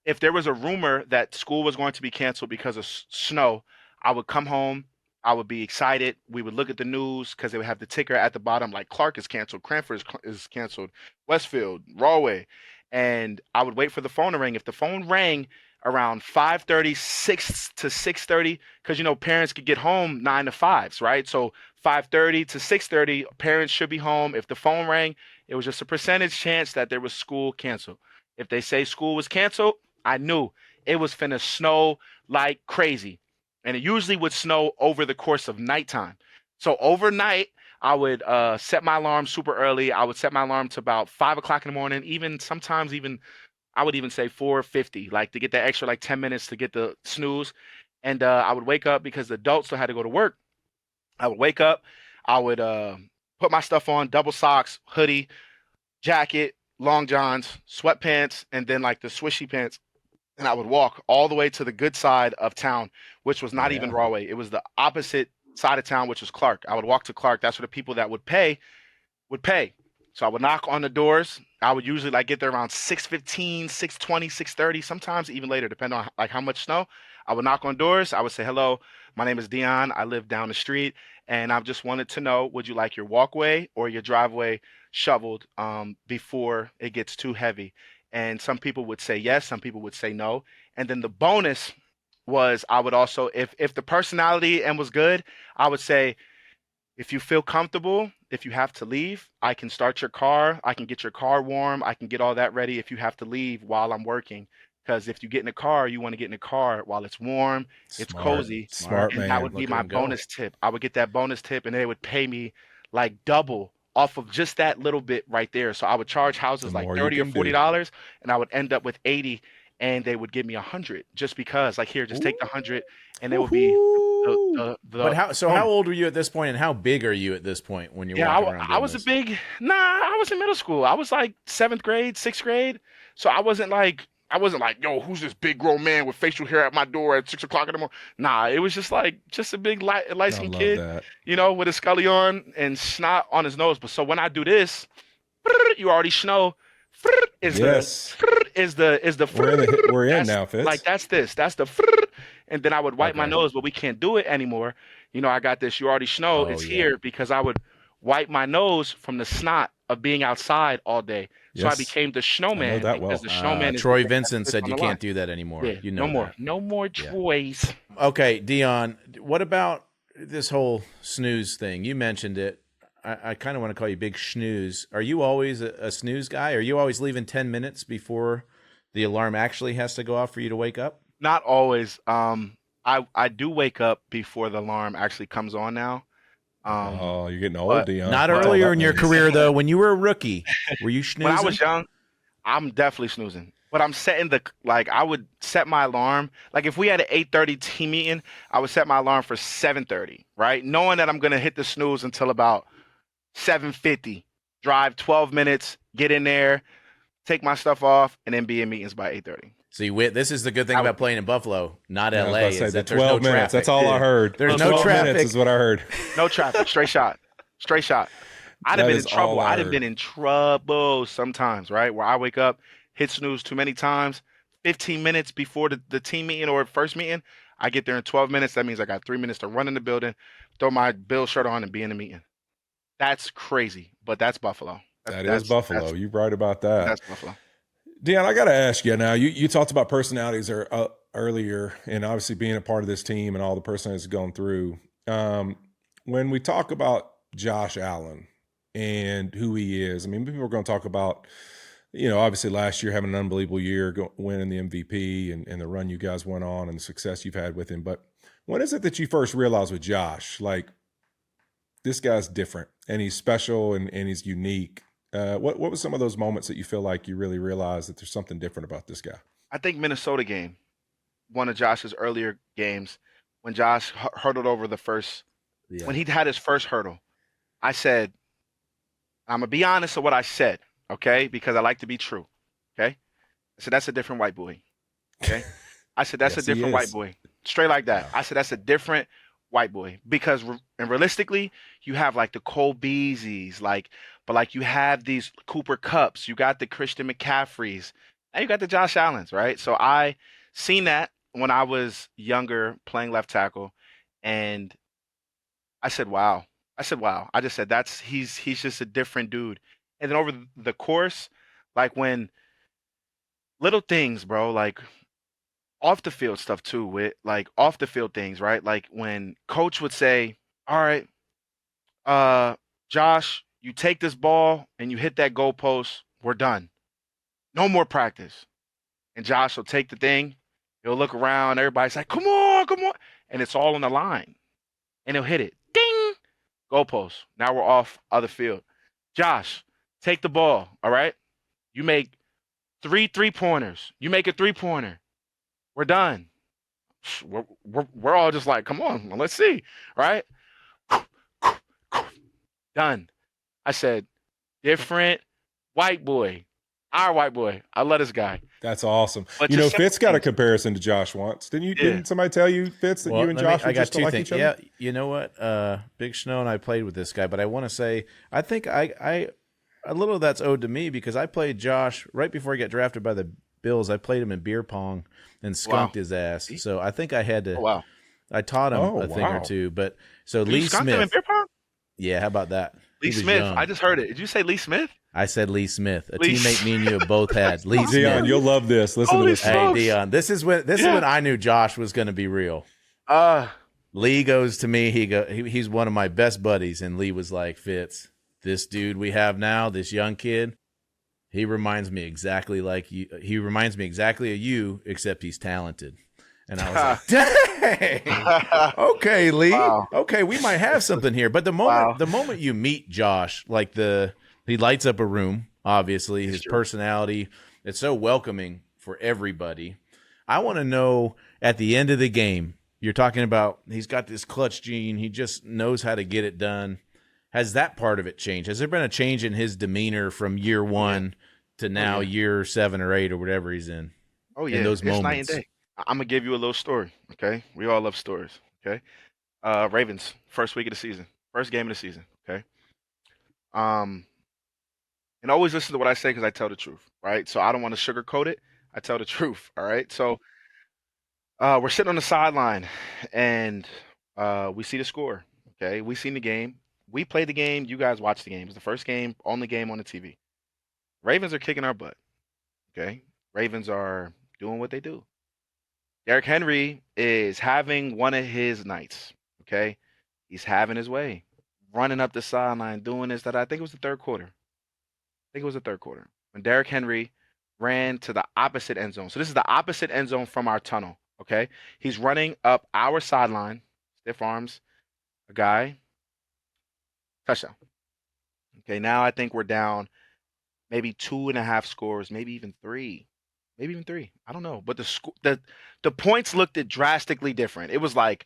If there was a rumor that school was going to be canceled because of snow, I would come home. I would be excited. We would look at the news because they would have the ticker at the bottom like Clark is canceled, Cranford is canceled, Westfield, Rawway. And I would wait for the phone to ring. If the phone rang around 5:30, 6 to 6:30, because parents could get home 9 to 5s, right? So 5:30 to 6:30, parents should be home. If the phone rang, it was just a percentage chance that there was school canceled. If they say school was canceled, I knew it was finna snow like crazy. And it usually would snow over the course of nighttime. So overnight, I would set my alarm super early. I would set my alarm to about 5 o'clock in the morning, sometimes I would even say 4:50, like to get that extra 10 minutes to get the snooze. And I would wake up because the adults still had to go to work. I would wake up, I would put my stuff on, double socks, hoodie, jacket, long johns, sweatpants, and then the swishy pants. And I would walk all the way to the good side of town, which was not even Rawway. It was the opposite side of town, which was Clark. I would walk to Clark. That's where the people that would pay would pay. So I would knock on the doors. I would usually get there around 6:15, 6:20, 6:30, sometimes even later, depending on how much snow. I would knock on doors. I would say, hello, my name is Dion. I live down the street. And I just wanted to know, would you like your walkway or your driveway shoveled before it gets too heavy? And some people would say yes. Some people would say no. And then the bonus was I would also, if the personality and was good, I would say, If you feel comfortable, if you have to leave, I can start your car. I can get your car warm. I can get all that ready if you have to leave while I'm working. Because if you get in the car, you want to get in the car while it's warm, it's cozy, Smart and man. that would be Look at my him go. bonus tip. I would get that bonus tip, and they would pay me like double off of just that little bit right there. So I would charge houses The like more you 30 or can do. $40, and I would end up with 80, and they would give me 100 just because, like, here, just take the 100, and they would be the But how old were you at this point, and how big are you at this point when you're yeah, walking around? I was I was in middle school. I was like 7th grade, 6th grade. So I wasn't like, yo, who's this big grown man with facial hair at my door at 6 o'clock in the morning? Nah, it was just a big light-skinned kid, that. you know, with a scully on and snot on his nose. But so when I do this, you already know, is Yes. We're in now, Fitz. like that's the and then I would wipe my nose, but we can't do it anymore. You know, I got this. You already know it's here because I would wipe my nose from the snot of being outside all day. So I Yes. became the snowman I know that because well. the snowman is Troy the thing that Vincent sits said on you the can't line. do that anymore. Yeah, You know that. no more choice. Okay, Dion, what about this whole snooze thing? You mentioned it. I kind of want to call you Big Snooze. Are you always a snooze guy? Are you always leaving 10 minutes before the alarm actually has to go off for you to wake up? Not always. I do wake up before the alarm actually comes on now. Oh, you're getting old, but Dion. Not That's all earlier that in your matters. career, though. When you were a rookie, were you snoozing? When I was young, I'm definitely snoozing. But I'm setting I would set my alarm. Like if we had an 8:30 team meeting, I would set my alarm for 7:30, right? Knowing that I'm gonna hit the snooze until about 7:50. Drive 12 minutes, get in there, take my stuff off, and then be in meetings by 8:30. See, Whit, this is the good thing about playing in Buffalo, not Yeah, I was LA. about to say, Is the that there's no 12 minutes. traffic. That's all I heard. There's The no 12 traffic. minutes is what I heard. No traffic, straight shot. Straight shot. I'd have That been in is trouble. all I I'd have heard. been in trouble sometimes, right? Where I wake up, hit snooze too many times, 15 minutes before the team meeting or first meeting, I get there in 12 minutes. That means I got 3 minutes to run in the building, throw my Bill shirt on, and be in the meeting. That's crazy, but that's Buffalo. That is Buffalo. You're right about that. That's Buffalo. Dion, I got to ask you now. You talked about personalities earlier, and obviously being a part of this team and all the personalities going through. When we talk about Josh Allen and who he is, I mean, people are going to talk about, obviously last year having an unbelievable year, winning the MVP and the run you guys went on and the success you've had with him. But when is it that you first realized with Josh, like, this guy's different and he's special and he's unique? What was some of those moments that you feel like you really realized that there's something different about this guy? I think Minnesota game, one of Josh's earlier games, when Josh hurdled over when he had his first hurdle, I said, I'm going to be honest with what I said, okay? Because I like to be true, okay? I said, that's a different white boy, okay? I said, that's Yes, a he different is. white boy. Straight like that. I said, that's a different white boy. Because, and realistically, you have like the Cole Beasley's, but you have these Cooper Kupps, you got the Christian McCaffreys, and you got the Josh Allens, right? So I seen that when I was younger playing left tackle, and I said, wow. I just said he's just a different dude. And then over the course, like when little things, bro, like off the field stuff too, with like off the field things, right? Like when coach would say, all right, Josh, you take this ball and you hit that goalpost, we're done. No more practice. And Josh will take the thing, he'll look around, everybody's like, come on. And it's all on the line. And he'll hit it. Ding! Goalpost. Now we're off other field. Josh, take the ball, all right? You make 3 3-pointers. You make a 3-pointer. We're done. We're all just like, come on, let's see, right? Done. I said, different white boy. Our white boy. I love this guy. That's awesome. But Fitz got a comparison to Josh once. Didn't you? Yeah. Didn't somebody tell you, Fitz, that you and Josh were just like each other? Yeah, you know what? Big Shnow and I played with this guy, but I want to say I think I a little of that's owed to me because I played Josh right before he got drafted by the Bills. I played him in beer pong and skunked his ass. So I think I had to. Oh, wow. I taught him a thing or two. But so Lee You skunked him in Smith. beer pong? Yeah, how about that? Lee He was Smith. young. I just heard it. Did you say Lee Smith? I said Lee Smith, a Lee teammate me and you have both had. Lee Dion, Smith. you'll love this. Listen Holy to this. smokes. Hey Dion, this is when I knew Josh was going to be real. Lee goes to me. He's one of my best buddies, and Lee was like, Fitz, this dude we have now, this young kid, he reminds me exactly like you. He reminds me exactly of you, except he's talented. And I was like, dang. Okay, Lee. Wow. Okay, we might have something here. But the moment you meet Josh, like he lights up a room, obviously, his personality, it's so welcoming for everybody. I want to know at the end of the game, you're talking about he's got this clutch gene, he just knows how to get it done. Has that part of it changed? Has there been a change in his demeanor from year one to now year 7 or 8 or whatever he's in? Oh yeah, in those it's night and moments. day. I'm gonna give you a little story. Okay, we all love stories. Okay, Ravens first week of the season, first game of the season. Okay, and always listen to what I say because I tell the truth, right? So I don't want to sugarcoat it. I tell the truth. All right. So we're sitting on the sideline, and we see the score. Okay, we seen the game. We played the game. You guys watched the game. It's the first game, only game on the TV. Ravens are kicking our butt. Okay, Ravens are doing what they do. Derrick Henry is having one of his nights. Okay, he's having his way, running up the sideline, doing this. That I think it was the third quarter. When Derrick Henry ran to the opposite end zone. So this is the opposite end zone from our tunnel. Okay, he's running up our sideline, stiff arms, a guy, touchdown. Okay, now I think we're down maybe 2.5 scores, maybe even three. I don't know, but the points looked drastically different. It was like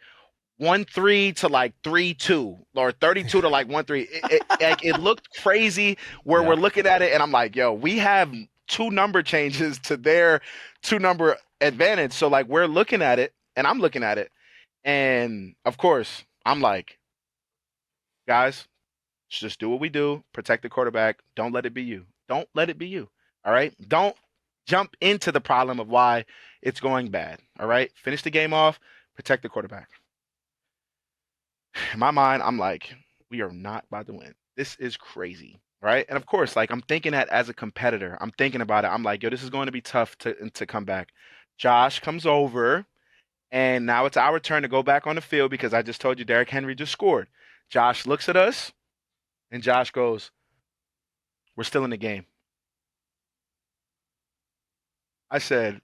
1-3 to like 3-2 or 32 to like 1-3. It looked crazy where we're looking at it, and I'm like, yo, we have 2 number changes to their 2 number advantage. So like we're looking at it, and I'm looking at it, and of course I'm like, guys, just do what we do, protect the quarterback. Don't let it be you. All right, don't jump into the problem of why it's going bad. All right, finish the game off, protect the quarterback. In my mind, I'm like, we are not about to win. This is crazy, right? And of course, like I'm thinking that as a competitor, I'm thinking about it. I'm like, yo, this is going to be tough to come back. Josh comes over, and now it's our turn to go back on the field because I just told you Derrick Henry just scored. Josh looks at us, and Josh goes, we're still in the game. I said,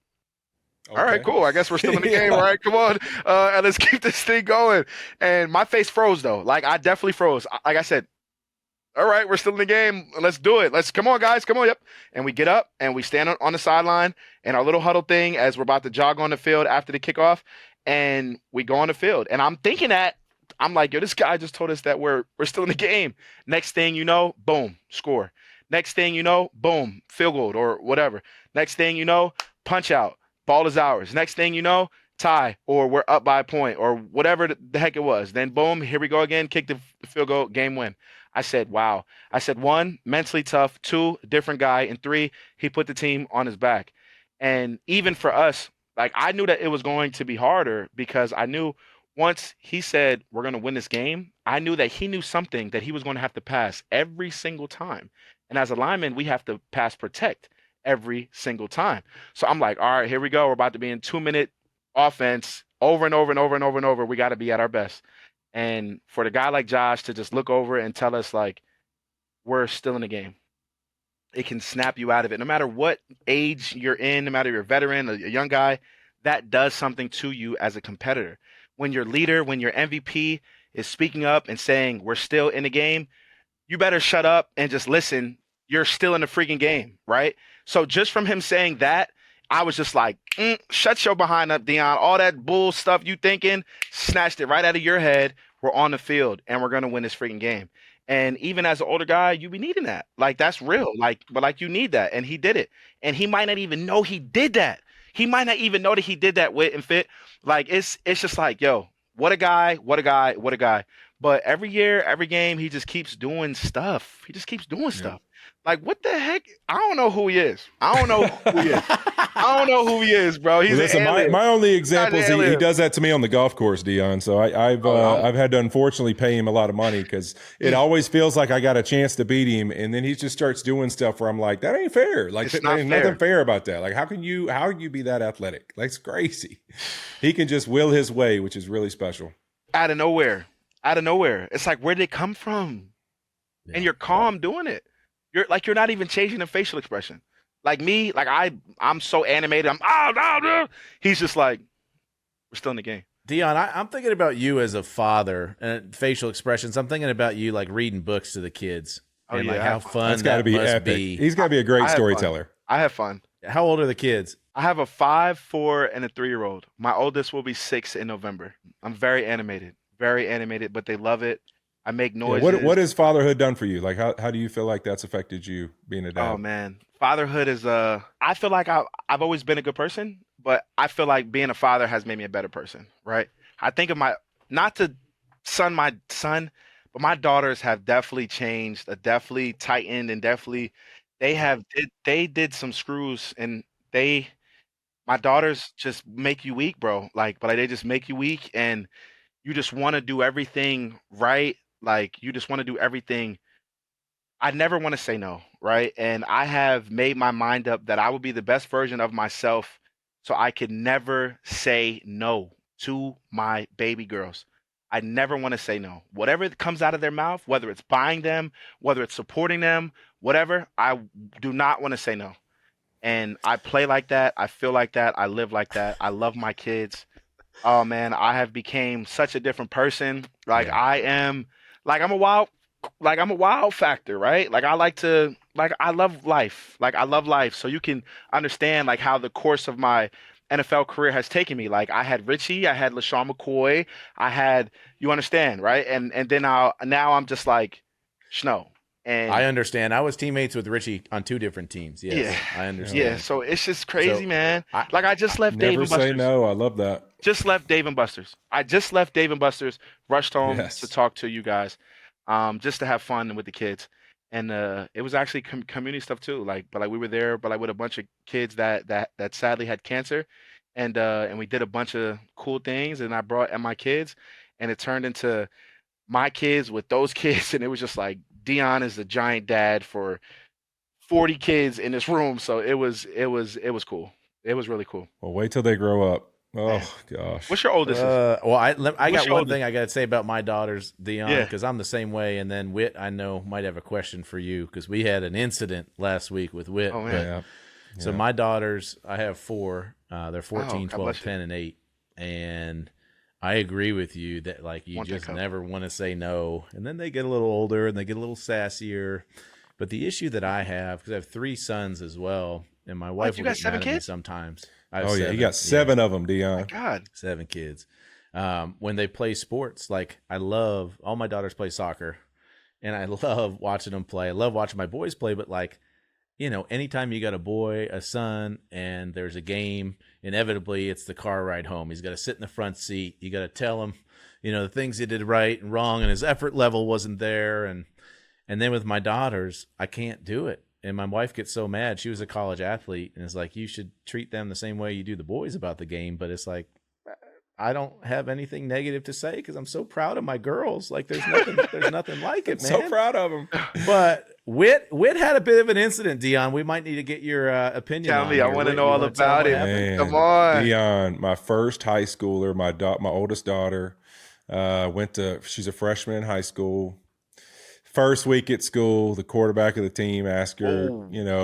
all right, cool. I guess we're still in the game. All right, come on. And let's keep this thing going. And my face froze, though. Like, I definitely froze. Like I said, all right, we're still in the game. Let's do it. Come on, guys. Come on. Yep. And we get up and we stand on the sideline and our little huddle thing as we're about to jog on the field after the kickoff. And we go on the field. And I'm thinking that, I'm like, yo, this guy just told us that we're still in the game. Next thing you know, boom, score. Next thing you know, boom, field goal or whatever. Next thing you know, punch out. Ball is ours. Next thing you know, tie, or we're up by a point, or whatever the heck it was. Then boom, here we go again, kick the field goal, game win. I said, wow. I said, 1, mentally tough. 2, different guy. And 3, he put the team on his back. And even for us, like I knew that it was going to be harder because I knew once he said we're going to win this game, I knew that he knew something that he was going to have to pass every single time. And as a lineman, we have to pass protect every single time. So I'm like, all right, here we go. We're about to be in 2-minute offense over and over and over and over and over. We got to be at our best. And for the guy like Josh to just look over and tell us like, we're still in the game. It can snap you out of it. No matter what age you're in, no matter if you're a veteran, a young guy, that does something to you as a competitor. When your leader, when your MVP is speaking up and saying, we're still in the game, you better shut up and just listen. You're still in the freaking game, right? So just from him saying that, I was just like, shut your behind up, Dion. All that bull stuff you thinking, snatched it right out of your head. We're on the field, and we're going to win this freaking game. And even as an older guy, you be needing that. Like, that's real. But you need that. And he did it. And he might not even know he did that. He might not even know that he did that with and fit. Like, it's just like, yo, what a guy. But every year, every game, he just keeps doing stuff. Like, what the heck? I don't know who he is. I don't know who he is, bro. He's Listen, an alien. my only example is he does that to me on the golf course, Dion. So I've had to unfortunately pay him a lot of money because it always feels like I got a chance to beat him, and then he just starts doing stuff where I'm like, that ain't fair. Like, there's nothing fair about that. Like, how can you be that athletic? Like, it's crazy. He can just will his way, which is really special. out of nowhere. It's like, where did it come from? Yeah. And you're calm doing it. You're not even changing the facial expression. Like me, like I'm so animated. I'm no. He's just like, we're still in the game. Dion, I'm thinking about you as a father and facial expressions. I'm thinking about you like reading books to the kids. Oh, and yeah, like how fun That's got to that be must epic. be. He's got to be a great I have storyteller. I have fun. How old are the kids? I have a 5, 4, and a 3-year-old. My oldest will be 6 in November. I'm very animated, but they love it. I make Yeah, noises. what has fatherhood done for you? Like, how do you feel like that's affected you being a dad? Oh man, fatherhood is I feel like I've always been a good person, but I feel like being a father has made me a better person, right? I think of not to my son, but my daughters have definitely changed, definitely tightened, and definitely they did some screws, and my daughters just make you weak, bro. But they just make you weak, and you just want to do everything right. Like you just want to do everything. I never want to say no, right? And I have made my mind up that I will be the best version of myself, so I could never say no to my baby girls. I never want to say no. Whatever comes out of their mouth, whether it's buying them, whether it's supporting them, whatever, I do not want to say no. And I play like that. I feel like that. I live like that. I love my kids. Oh man, I have became such a different person. Like Yeah. I'm a wild factor, right? I love life. I love life. So you can understand how the course of my NFL career has taken me. I had Richie, I had LaShawn McCoy, you understand, right? And then now I'm just like Shnow. And I understand. I was teammates with Richie on 2 different teams. Yes, yeah, I understand. yeah. So it's just crazy, So, man. I just left Dave Never and say Buster's. no. I love that. Just left Dave and Buster's. I just left Dave and Buster's, rushed home Yes. to talk to you guys, just to have fun with the kids. And it was actually community stuff too. We were there, with a bunch of kids that sadly had cancer, and we did a bunch of cool things. And I brought my kids, and it turned into my kids with those kids, and it was just like Dion is the giant dad for 40 kids in this room. So it was cool. It was really cool. Well, wait till they grow up. Oh Man. gosh. What's your oldest? Well, I What's got your one oldest? thing I got to say about my daughters, Dion, Yeah. because I'm the same way. And then Whit, I know, might have a question for you because we had an incident last week with Whit. Oh, man. but- Yeah. So Yeah. my daughters, I have 4. They're 14, God 12, bless you. 10, and 8. And I agree with you that you Want that just cup. never want to say no. And then they get a little older and they get a little sassier. But the issue that I have, because I have 3 sons as well, and my wife you will got get 7 mad at me kids? sometimes. I have Oh yeah. 7. You got 7 of them, Dion. God. 7 kids. When they play sports, I love all my daughters play soccer, and I love watching them play. I love watching my boys play, but anytime you got a boy, a son, and there's a game, inevitably it's the car ride home. He's got to sit in the front seat. You got to tell him, the things he did right and wrong, and his effort level wasn't there. And then with my daughters, I can't do it. And my wife gets so mad. She was a college athlete, and it's like, you should treat them the same way you do the boys about the game. But it's like, I don't have anything negative to say because I'm so proud of my girls. There's nothing like it, man. So proud of them. But Whit had a bit of an incident, Dion. We might need to get your opinion. Tell on me, I here. want to Whit, know you all wanna tell about what it. happened? Man, Come on. Dion, my first high schooler, my oldest daughter, she's a freshman in high school. First week at school, the quarterback of the team asked her,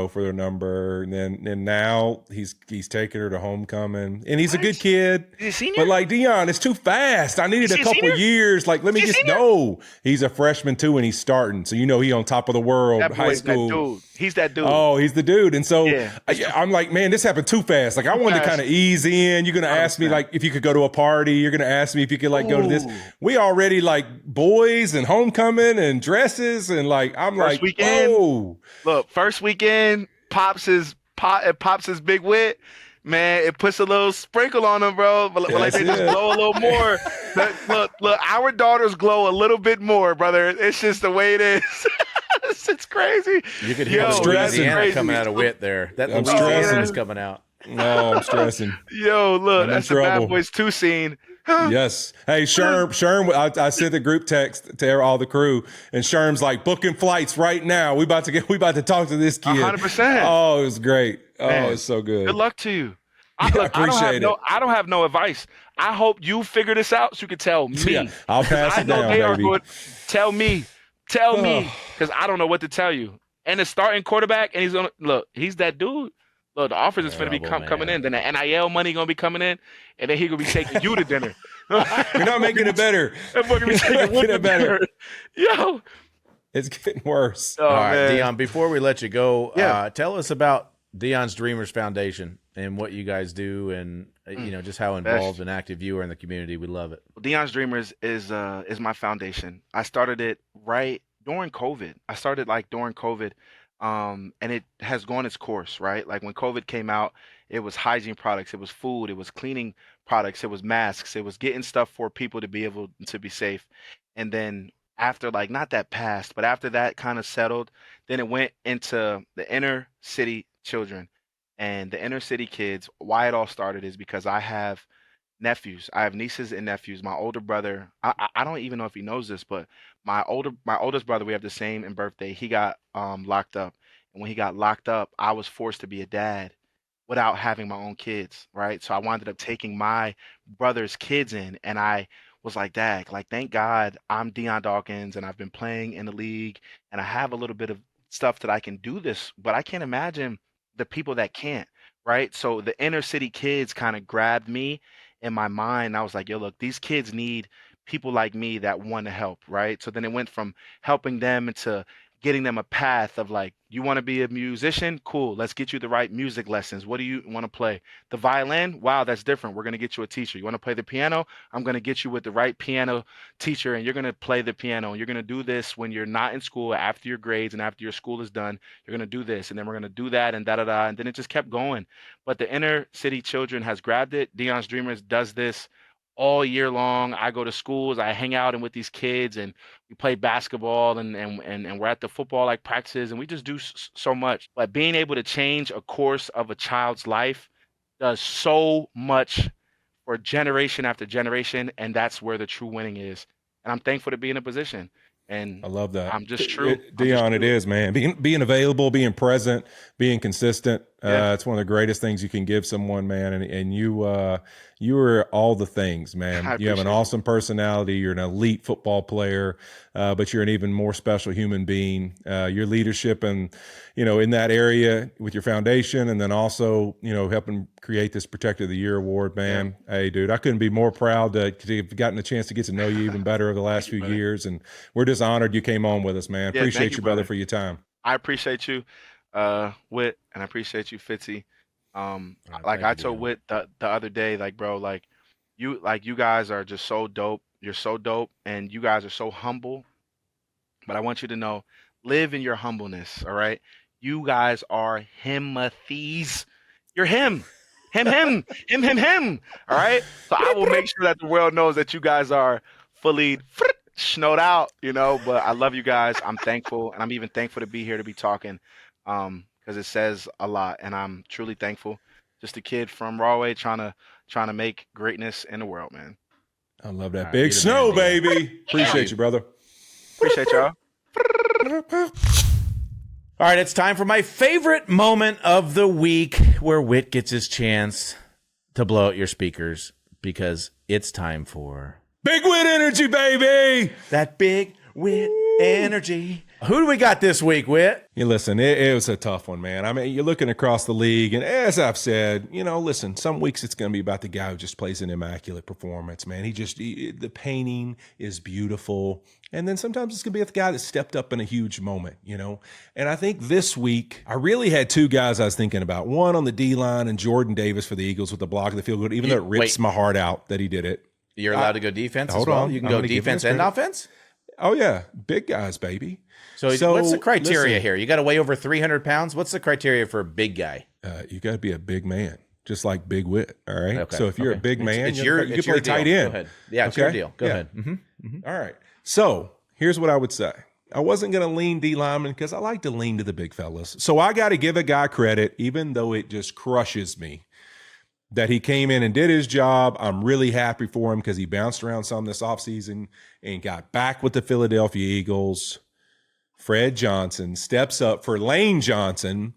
for their number, and then now he's taking her to homecoming, and he's a good kid. Is he a senior? But Dion, it's too fast. I needed Is he a a couple senior? years. Let me Is he a just senior? know he's a freshman too, and he's starting. So he on top of the world. That High boy's school. that dude. He's that dude. Oh, he's the dude. And so Yeah. I'm like, man, this happened too fast. I wanted to fast. kind of ease in. You're going to ask me 100%. if you could go to a party. You're going to ask me if you could go to this. Ooh. We already boys and homecoming and dresses. And I'm First weekend. whoa. Look, first weekend, pops his big wit. Man, it puts a little sprinkle on them, bro. But That's they just it. glow a little more. Look, our daughters glow a little bit more, brother. It's just the way it is. It's crazy. You could hear Yo, the that's Louisiana crazy. coming out of Whit there. That I'm Louisiana stressing. is coming out. No, I'm stressing. Yo, look, I'm in that's the Bad trouble. Boys 2 scene. Yes. Hey, Sherm, I sent the group text to all the crew, and Sherm's like, booking flights right now. We about to talk to this kid. 100%. Oh, it was great. Oh, Man, it's so good. Good luck to you. I, Yeah, look, I appreciate it. I don't have no advice. I hope you figure this out so you can tell me. Yeah, I'll 'Cause pass I it know down, they are baby. good. Tell me, Oh, because I don't know what to tell you. And the starting quarterback, and he's gonna look. He's that dude. Look, the offers is going to be Terrible, coming man. in. Then the NIL money going to be coming in, and then he going to be taking you to dinner. you're not making it better. That boy going to be You're taking not Whit making to it better. dinner. Yo. It's getting worse. Oh, All right, man. Dion, before we let you go, Yeah. tell us about Dion's Dreamers Foundation and what you guys do and, just how involved and active you are in the community. We love it. Dion's Dreamers is my foundation. I started it right during COVID. I started like during COVID, and it has gone its course, right? Like when COVID came out, it was hygiene products, it was food, it was cleaning products, it was masks, it was getting stuff for people to be able to be safe. And then after like not that passed, but after that kind of settled, then it went into the inner city children and the inner city kids. Why it all started is because I have nephews. I have nieces and nephews. My older brother, I don't even know if he knows this, but my oldest brother, we have the same in birthday. He got locked up. And when he got locked up, I was forced to be a dad without having my own kids, right? So I wound up taking my brother's kids in, and I was like, Dad, like thank God I'm Dion Dawkins and I've been playing in the league and I have a little bit of stuff that I can do this, but I can't imagine the people that can't, right? So the inner city kids kind of grabbed me in my mind. I was like, yo, look, these kids need people like me that want to help, right? So then it went from helping them into getting them a path of like, you want to be a musician? Cool. Let's get you the right music lessons. What do you want to play? The violin? Wow, that's different. We're going to get you a teacher. You want to play the piano? I'm going to get you with the right piano teacher and you're going to play the piano. And you're going to do this when you're not in school, after your grades and after your school is done. You're going to do this and then we're going to do that and da da da. And then it just kept going. But the inner city children has grabbed it. Dion's Dreamers does this all year long. I go to schools, I hang out and with these kids and we play basketball and we're at the football like practices and we just do so much. But being able to change a course of a child's life does so much for generation after generation, and that's where the true winning is. And I'm thankful to be in a position. And I love that. I'm just true. Dion, it is, man. Being available, being present, being consistent. Yeah. It's one of the greatest things you can give someone, man. And you are all the things, man. You have an awesome personality. You're an elite football player, but you're an even more special human being. Your leadership and, in that area with your foundation, and then also, helping create this Protector of the Year award, man. Yeah. Hey, dude, I couldn't be more proud to have gotten a chance to get to know you even better over the last few years. And we're just honored you came on with us, man. Yeah, appreciate you, brother, for your time. I appreciate you, Whit, and I appreciate you, Fitzy. Like I told Whit the other day, like, bro, like you guys are just so dope. You're so dope, and you guys are so humble. But I want you to know, live in your humbleness, all right? You guys are Himothy's. You're him. Him. All right? So I will make sure that the world knows that you guys are fully snowed out, but I love you guys. I'm thankful, and I'm even thankful to be here to be talking because it says a lot, and I'm truly thankful. Just a kid from Rahway trying to make greatness in the world, man. I love that. Big Shnow, baby. Appreciate you, brother. Appreciate y'all. All right, it's time for my favorite moment of the week where Whit gets his chance to blow out your speakers because it's time for Big Whit Energy, baby. That Big Whit Energy. Who do we got this week, Whit? You listen, it was a tough one, man. I mean, you're looking across the league, and as I've said, listen, some weeks it's going to be about the guy who just plays an immaculate performance, man. The painting is beautiful. And then sometimes it's going to be the guy that stepped up in a huge moment, And I think this week, I really had two guys I was thinking about. One on the D-line and Jordan Davis for the Eagles with the block of the field goal, even though it rips my heart out that he did it. You're allowed to go defense as hold well? on. You can I'm go gonna give defense him and credit. offense? Oh, yeah. Big guys, baby. So what's the criteria listen, here? You got to weigh over 300 pounds? What's the criteria for a big guy? You got to be a big man, just like Big Whit, all right? Okay. So if you're a big man, you can play tight deal. end. Go ahead. Yeah, it's your deal. Go ahead. All right. So here's what I would say. I wasn't going to lean D lineman because I like to lean to the big fellas. So I got to give a guy credit, even though it just crushes me, that he came in and did his job. I'm really happy for him because he bounced around some this offseason and got back with the Philadelphia Eagles. Fred Johnson steps up for Lane Johnson,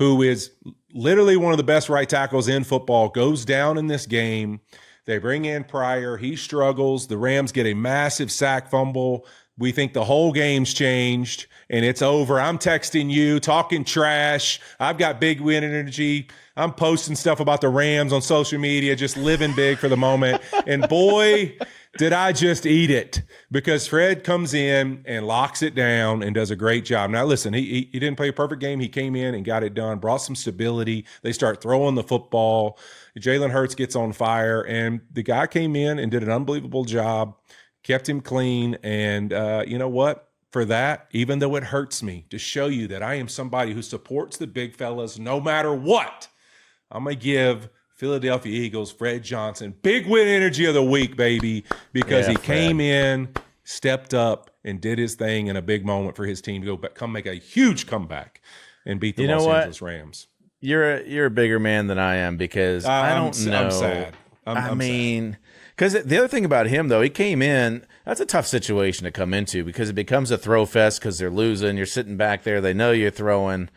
who is literally one of the best right tackles in football, goes down in this game. They bring in Pryor. He struggles. The Rams get a massive sack fumble. We think the whole game's changed and it's over. I'm texting you, talking trash. I've got big Whit energy. I'm posting stuff about the Rams on social media, just living big for the moment. And boy, did I just eat it, because Fred comes in and locks it down and does a great job. Now, listen, he didn't play a perfect game. He came in and got it done, brought some stability. They start throwing the football. Jalen Hurts gets on fire, and the guy came in and did an unbelievable job, kept him clean. And you know what? For that, even though it hurts me to show you that I am somebody who supports the big fellas no matter what, I'm going to give Philadelphia Eagles Fred Johnson big Whit energy of the week, baby, because he came in, stepped up, and did his thing in a big moment for his team to go back, come make a huge comeback and beat the Los Angeles Rams. You're a bigger man than I am, because I don't know. I'm sad. I mean, because the other thing about him, though, he came in. That's a tough situation to come into, because it becomes a throw fest because they're losing. You're sitting back there. They know you're throwing.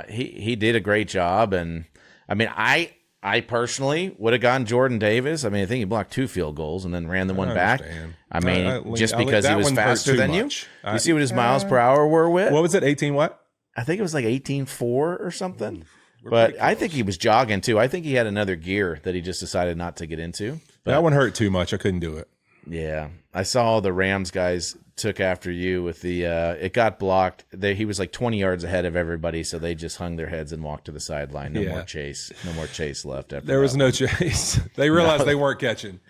He did a great job. And, I mean, I personally would have gone Jordan Davis. I mean, I think he blocked 2 field goals and then ran the one back. I mean, just because he was faster than you. You see what his miles per hour were with? What was it, 18 what? I think it was like 18.4 or something. But I think he was jogging, too. I think he had another gear that he just decided not to get into. But that one hurt too much. I couldn't do it. Yeah. I saw the Rams guys took after you with the it got blocked. He was like 20 yards ahead of everybody, so they just hung their heads and walked to the sideline. No more chase. No more chase left after there was no chase. They realized they weren't catching.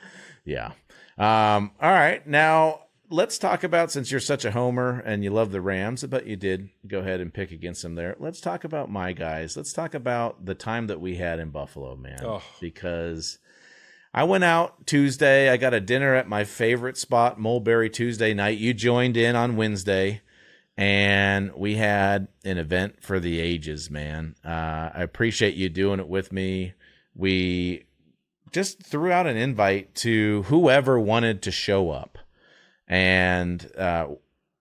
Yeah. All right. Now, let's talk about, since you're such a homer and you love the Rams, but you did go ahead and pick against them there. Let's talk about my guys. Let's talk about the time that we had in Buffalo, man. Because I went out Tuesday. I got a dinner at my favorite spot, Mulberry, Tuesday night. You joined in on Wednesday, and we had an event for the ages, man. I appreciate you doing it with me. We just threw out an invite to whoever wanted to show up. And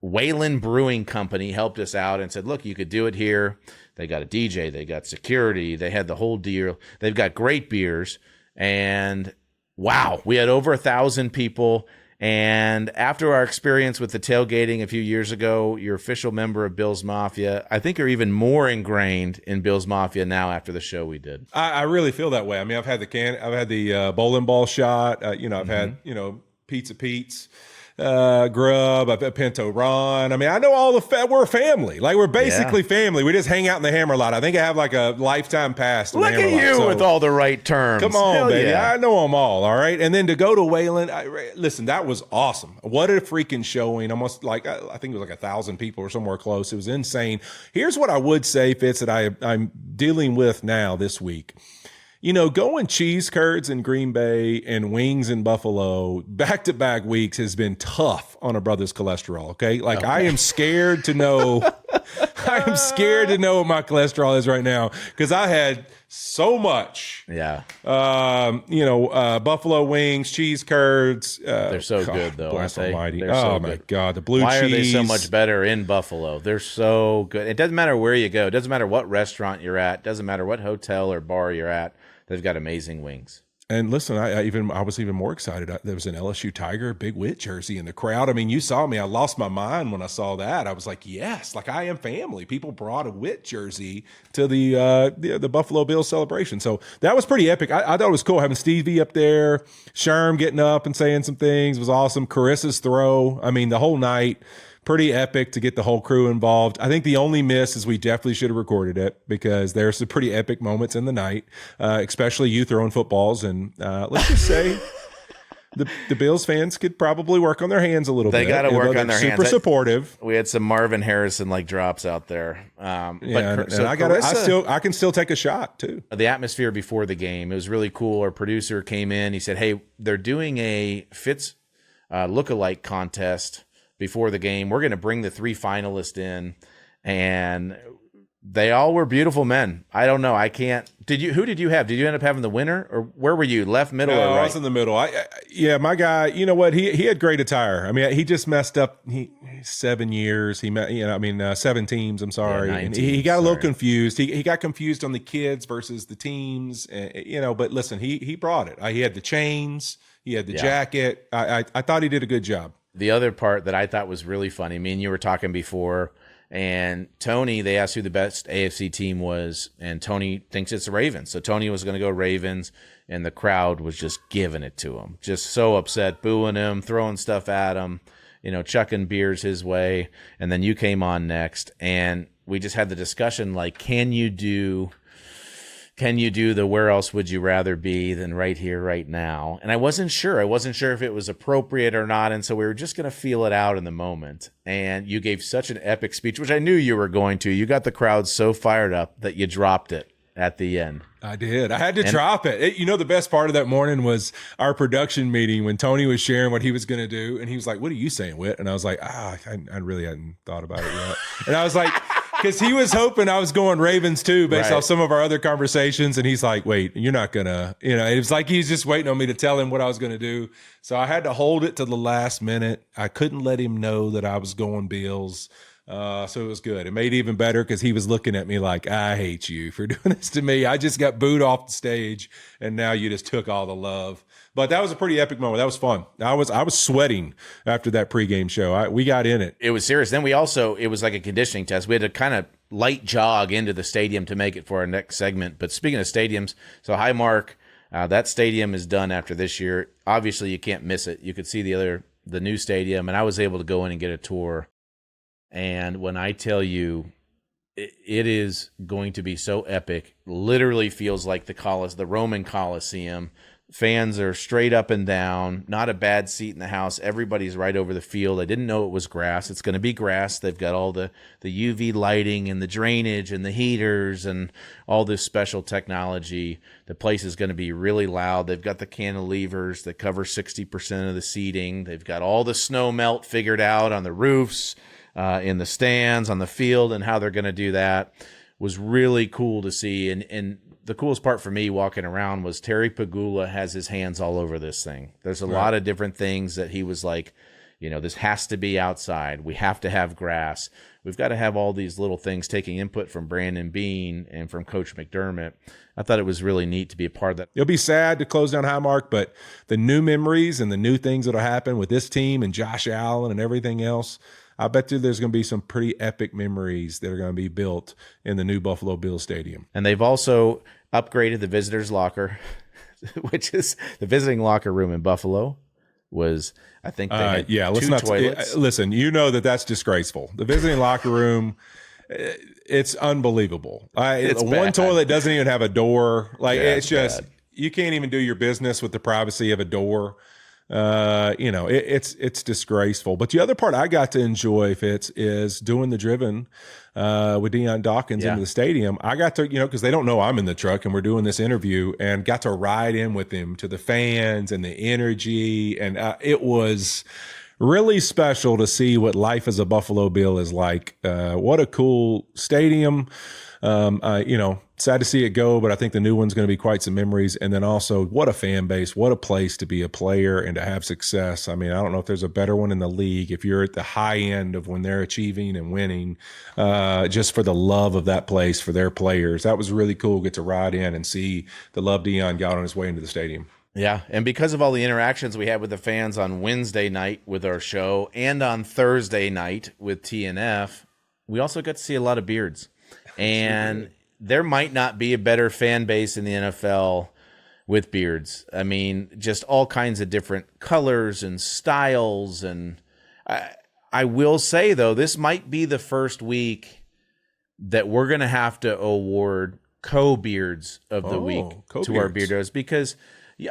Wayland Brewing Company helped us out and said, look, you could do it here. They got a DJ. They got security. They had the whole deal. They've got great beers. And wow, we had over 1,000 people. And after our experience with the tailgating a few years ago, you're official member of Bills Mafia. I think you're even more ingrained in Bills Mafia now after the show we did. I really feel that way. I mean, I've had the bowling ball shot. I've had Pizza Pete's. Grub, I've had Pinto Ron. I mean, I know all we're a family. Like, we're basically family. We just hang out in the Hammer Lot. I think I have like a lifetime pass. Look at you with all the right terms. Come on, Hell baby. Yeah. I know them all right? And then to go to Wayland, listen, that was awesome. What a freaking showing. Almost like, I think it was like 1,000 people or somewhere close. It was insane. Here's what I would say, Fitz, that I'm dealing with now this week. Going cheese curds in Green Bay and wings in Buffalo back-to-back weeks has been tough on a brother's cholesterol, okay? Like, I am scared to know what my cholesterol is right now, because I had so much. Yeah. Buffalo wings, cheese curds. They're so good, though, aren't they? Almighty. They're so my good. God, the blue cheese. Why are they so much better in Buffalo? They're so good. It doesn't matter where you go. It doesn't matter what restaurant you're at. It doesn't matter what hotel or bar you're at. They've got amazing wings. And listen, I was even more excited. There was an LSU Tiger Big Whit jersey in the crowd. I mean, you saw me. I lost my mind when I saw that. I was like, yes, like I am family. People brought a Whit jersey to the Buffalo Bills celebration. So that was pretty epic. I thought it was cool having Stevie up there, Sherm getting up and saying some things was awesome. Carissa's throw. I mean, the whole night. Pretty epic to get the whole crew involved. I think the only miss is we definitely should have recorded it, because there's some pretty epic moments in the night, especially you throwing footballs. And let's just say the Bills fans could probably work on their hands a little bit. They got to work on their hands. Super supportive. We had some Marvin Harrison drops out there. I can still take a shot too. The atmosphere before the game, it was really cool. Our producer came in. He said, "Hey, they're doing a Fitz lookalike contest before the game. We're going to bring the 3 finalists in, and They all were beautiful men. I don't know. I can't. Who did you have? Did you end up having the winner, or where were you? Left, middle, No, or right? I was in the middle. Yeah, my guy. You know what? He had great attire. I mean, he just messed up. 7 years. 7 teams. I'm sorry. Yeah, and 19, he got a little confused. He got confused on the kids versus the teams. But listen, he brought it. He had the chains. He had the jacket. I thought he did a good job. The other part that I thought was really funny. Me and you were talking before. And Tony, they asked who the best AFC team was, and Tony thinks it's the Ravens. So Tony was going to go Ravens, and the crowd was just giving it to him. Just so upset, booing him, throwing stuff at him, chucking beers his way. And then you came on next, and we just had the discussion like, can you do the where else would you rather be than right here, right now? And I wasn't sure. I wasn't sure if it was appropriate or not. And so we were just going to feel it out in the moment. And you gave such an epic speech, which I knew you were going to. You got the crowd so fired up that you dropped it at the end. I did. I had to drop it. The best part of that morning was our production meeting when Tony was sharing what he was going to do. And he was like, "What are you saying, Whit?" And I was like, I really hadn't thought about it yet. And I was like, because he was hoping I was going Ravens too, based off some of our other conversations. And he's like, "Wait, you're not going to," it was like he's just waiting on me to tell him what I was going to do. So I had to hold it to the last minute. I couldn't let him know that I was going Bills. So it was good. It made it even better because he was looking at me like, "I hate you for doing this to me. I just got booed off the stage, and now you just took all the love." But that was a pretty epic moment. That was fun. I was sweating after that pregame show. We got in it. It was serious. Then it was like a conditioning test. We had to kind of light jog into the stadium to make it for our next segment. But speaking of stadiums, so hi, Mark. That stadium is done after this year. Obviously, you can't miss it. You could see the new stadium, and I was able to go in and get a tour. And when I tell you, it is going to be so epic. Literally feels like the Roman Coliseum. Fans are straight up and down. Not a bad seat in the house. Everybody's right over the field. I didn't know it was grass. It's going to be grass. They've got all the UV lighting and the drainage and the heaters and all this special technology. The place is going to be really loud. They've got the cantilevers that cover 60% of the seating. They've got all the snow melt figured out on the roofs, in the stands, on the field, and how they're going to do that. Was really cool to see. And the coolest part for me walking around was Terry Pagula has his hands all over this thing. There's a lot of different things that he was like, this has to be outside. We have to have grass. We've got to have all these little things, taking input from Brandon Beane and from Coach McDermott. I thought it was really neat to be a part of that. It'll be sad to close down Highmark, but the new memories and the new things that'll happen with this team and Josh Allen and everything else, I bet you there's going to be some pretty epic memories that are going to be built in the new Buffalo Bills Stadium. And they've also upgraded the visitors' locker, which is the visiting locker room in Buffalo was, I think, they had two toilets. Listen, that's disgraceful. The visiting locker room, it's unbelievable. It's one bad. toilet doesn't even have a door. It's just bad. You can't even do your business with the privacy of a door. It's disgraceful. But the other part I got to enjoy, Fitz, is doing the driven with Dion Dawkins into the stadium. I got to, because they don't know I'm in the truck and we're doing this interview, and got to ride in with him to the fans and the energy. And it was really special to see what life as a Buffalo Bill is like. What a cool stadium. Sad to see it go, but I think the new one's going to be quite some memories. And then also, what a fan base, what a place to be a player and to have success. I mean, I don't know if there's a better one in the league. If you're at the high end of when they're achieving and winning, just for the love of that place, for their players, that was really cool. Get to ride in and see the love Dion got on his way into the stadium. Yeah, and because of all the interactions we had with the fans on Wednesday night with our show and on Thursday night with TNF, we also got to see a lot of beards. And there might not be a better fan base in the NFL with beards. I mean, just all kinds of different colors and styles. And I will say, though, this might be the first week that we're going to have to award co-beards of the week to our Beardos, because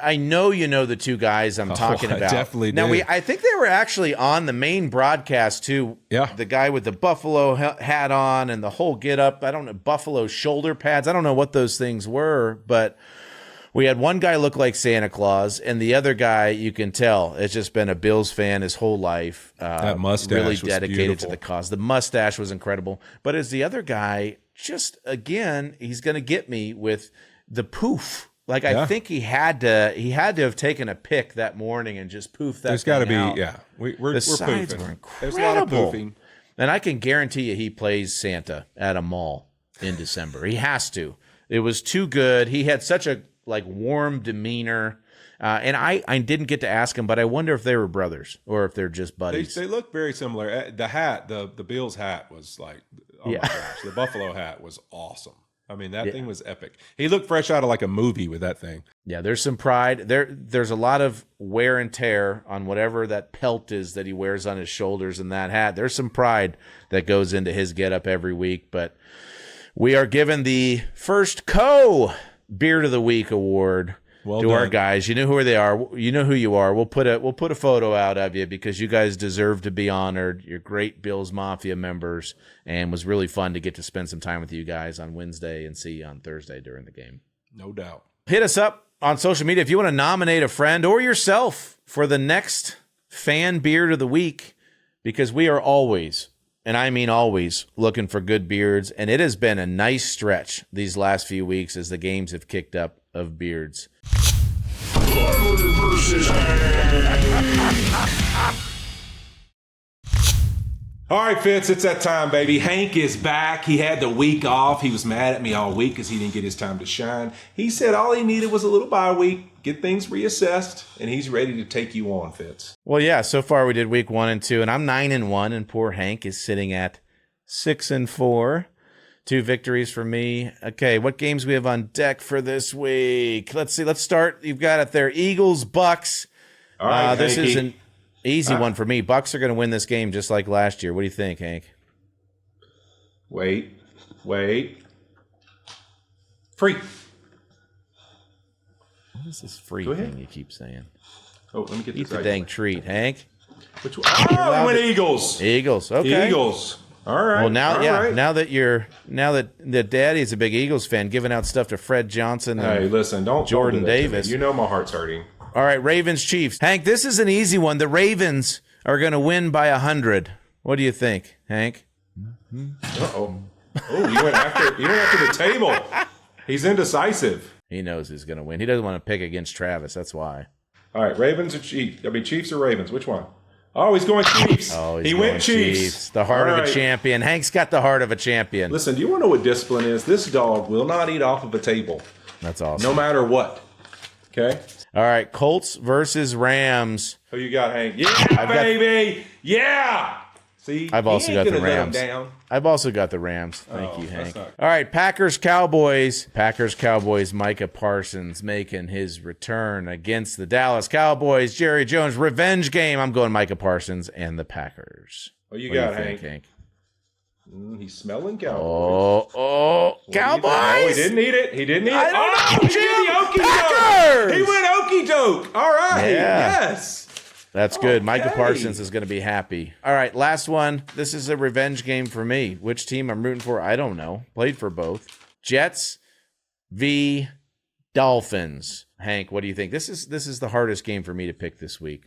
I know the two guys I'm talking about. I definitely now, do. I think they were actually on the main broadcast, too. Yeah. The guy with the Buffalo hat on and the whole get-up. I don't know, Buffalo shoulder pads. I don't know what those things were, but we had one guy look like Santa Claus, and the other guy, you can tell, has just been a Bills fan his whole life. That mustache really was dedicated beautiful. to the cause. The mustache was incredible. But as the other guy just, again, he's going to get me with the poof. Like, Yeah. I think he had to have taken a pick that morning and just poofed that There's got to be, out. yeah. We're The sides poofing. were There's a lot of incredible. poofing. And I can guarantee you he plays Santa at a mall in December. He has to. It was too good. He had such a warm demeanor. And I didn't get to ask him, but I wonder if they were brothers or if they're just buddies. They look very similar. The hat, the Bills hat was like, oh my gosh, the Buffalo hat was awesome. I mean, that thing was epic. He looked fresh out of like a movie with that thing. Yeah, there's some pride. There's a lot of wear and tear on whatever that pelt is that he wears on his shoulders and that hat. There's some pride that goes into his getup every week. But we are given the first Beard of the Week award to our guys. You know who they are. You know who you are. We'll put a photo out of you because you guys deserve to be honored. You're great Bills Mafia members, and it was really fun to get to spend some time with you guys on Wednesday and see you on Thursday during the game. No doubt. Hit us up on social media if you want to nominate a friend or yourself for the next fan beard of the week, because we are always, and I mean always, looking for good beards, and it has been a nice stretch these last few weeks as the games have kicked up of beards. All right, Fitz, it's that time, baby. Hank is back. He had the week off. He was mad at me all week because he didn't get his time to shine. He said all he needed was a little bye week, get things reassessed, and he's ready to take you on, Fitz. Well, yeah, so far we did week 1 and 2, and I'm 9-1, and poor Hank is sitting at 6-4. 2 victories for me. Okay, what games we have on deck for this week? Let's see. Let's start. You've got it there. Eagles, Bucks. All right, this Hanky. is an easy one for me. Bucks are going to win this game just like last year. What do you think, Hank? Wait. Free. What is this free Go ahead. thing you keep saying? Oh, let me get Eat this the right. dang treat, Hank. Which one? Oh, we went Eagles. Eagles. Okay. Eagles. All right. Well, now, all right. now that Daddy's a big Eagles fan, giving out stuff to Fred Johnson and Hey, listen, don't Jordan do that to me. Davis. You know my heart's hurting. All right, Ravens, Chiefs. Hank, this is an easy one. The Ravens are going to win by 100. What do you think, Hank? Uh-oh. Oh, you went after the table. He's indecisive. He knows he's going to win. He doesn't want to pick against Travis. That's why. All right, Ravens or Chiefs? I mean, Chiefs or Ravens? Which one? Oh, he's going Chiefs. Oh, he went Chiefs. The heart All of a right. champion. Hank's got the heart of a champion. Listen, do you want to know what discipline is? This dog will not eat off of a table, That's awesome. no matter what. Okay? All right, Colts versus Rams. Who you got, Hank? Yeah, baby. Yeah. See, I've also he ain't got the gonna let him Rams. down. I've also got the Rams. Thank you, that's Hank. not- All right, Packers-Cowboys. Packers-Cowboys, Micah Parsons making his return against the Dallas Cowboys. Jerry Jones, revenge game. I'm going Micah Parsons and the Packers. What you What do got, you think, Hank? Hank? He's smelling Cowboys. Oh, What do you think? Cowboys! Oh, he didn't eat it. He didn't eat it. I don't know, he did the okey Packers! doke. He went okey doke. All right. Yeah. Yes. That's good. Micah Okay. Parsons is going to be happy. All right, last one. This is a revenge game for me. Which team I'm rooting for, I don't know. Played for both. Jets v. Dolphins. Hank, what do you think? This is the hardest game for me to pick this week.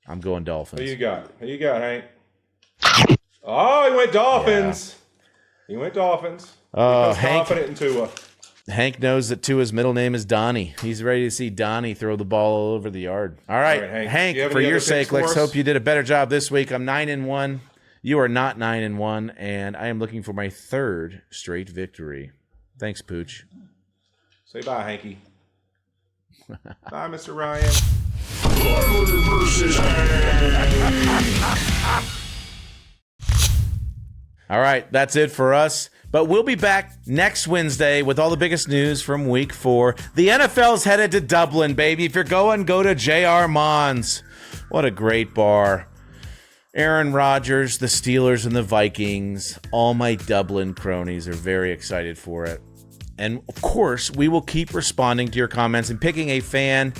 I'm going Dolphins. Who you got? Who you got, Hank? Oh, he went Dolphins. He went Dolphins. He's Hank, confident in Tua. Hank knows that Tua's middle name is Donnie. He's ready to see Donnie throw the ball all over the yard. All right, All right, Hank. Hank, Do you have for any your other picks sake, for let's us? hope you did a better job this week. I'm 9-1. You are not 9-1, and I am looking for my 3rd straight victory. Thanks, Pooch. Say bye, Hanky. Bye, Mr. Ryan. All right, that's it for us. But we'll be back next Wednesday with all the biggest news from week 4. The NFL's headed to Dublin, baby. If you're going, go to J.R. Mons. What a great bar. Aaron Rodgers, the Steelers, and the Vikings. All my Dublin cronies are very excited for it. And, of course, we will keep responding to your comments and picking a fan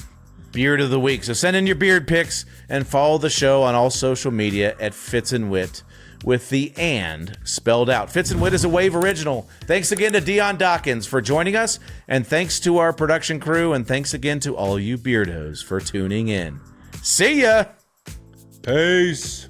beard of the week. So send in your beard picks and follow the show on all social media at Fitz and Whit, with the "and" spelled out. Fitz and Whit is a Wave original. Thanks again to Dion Dawkins for joining us, and thanks to our production crew, and thanks again to all you Beardos for tuning in. See ya! Peace.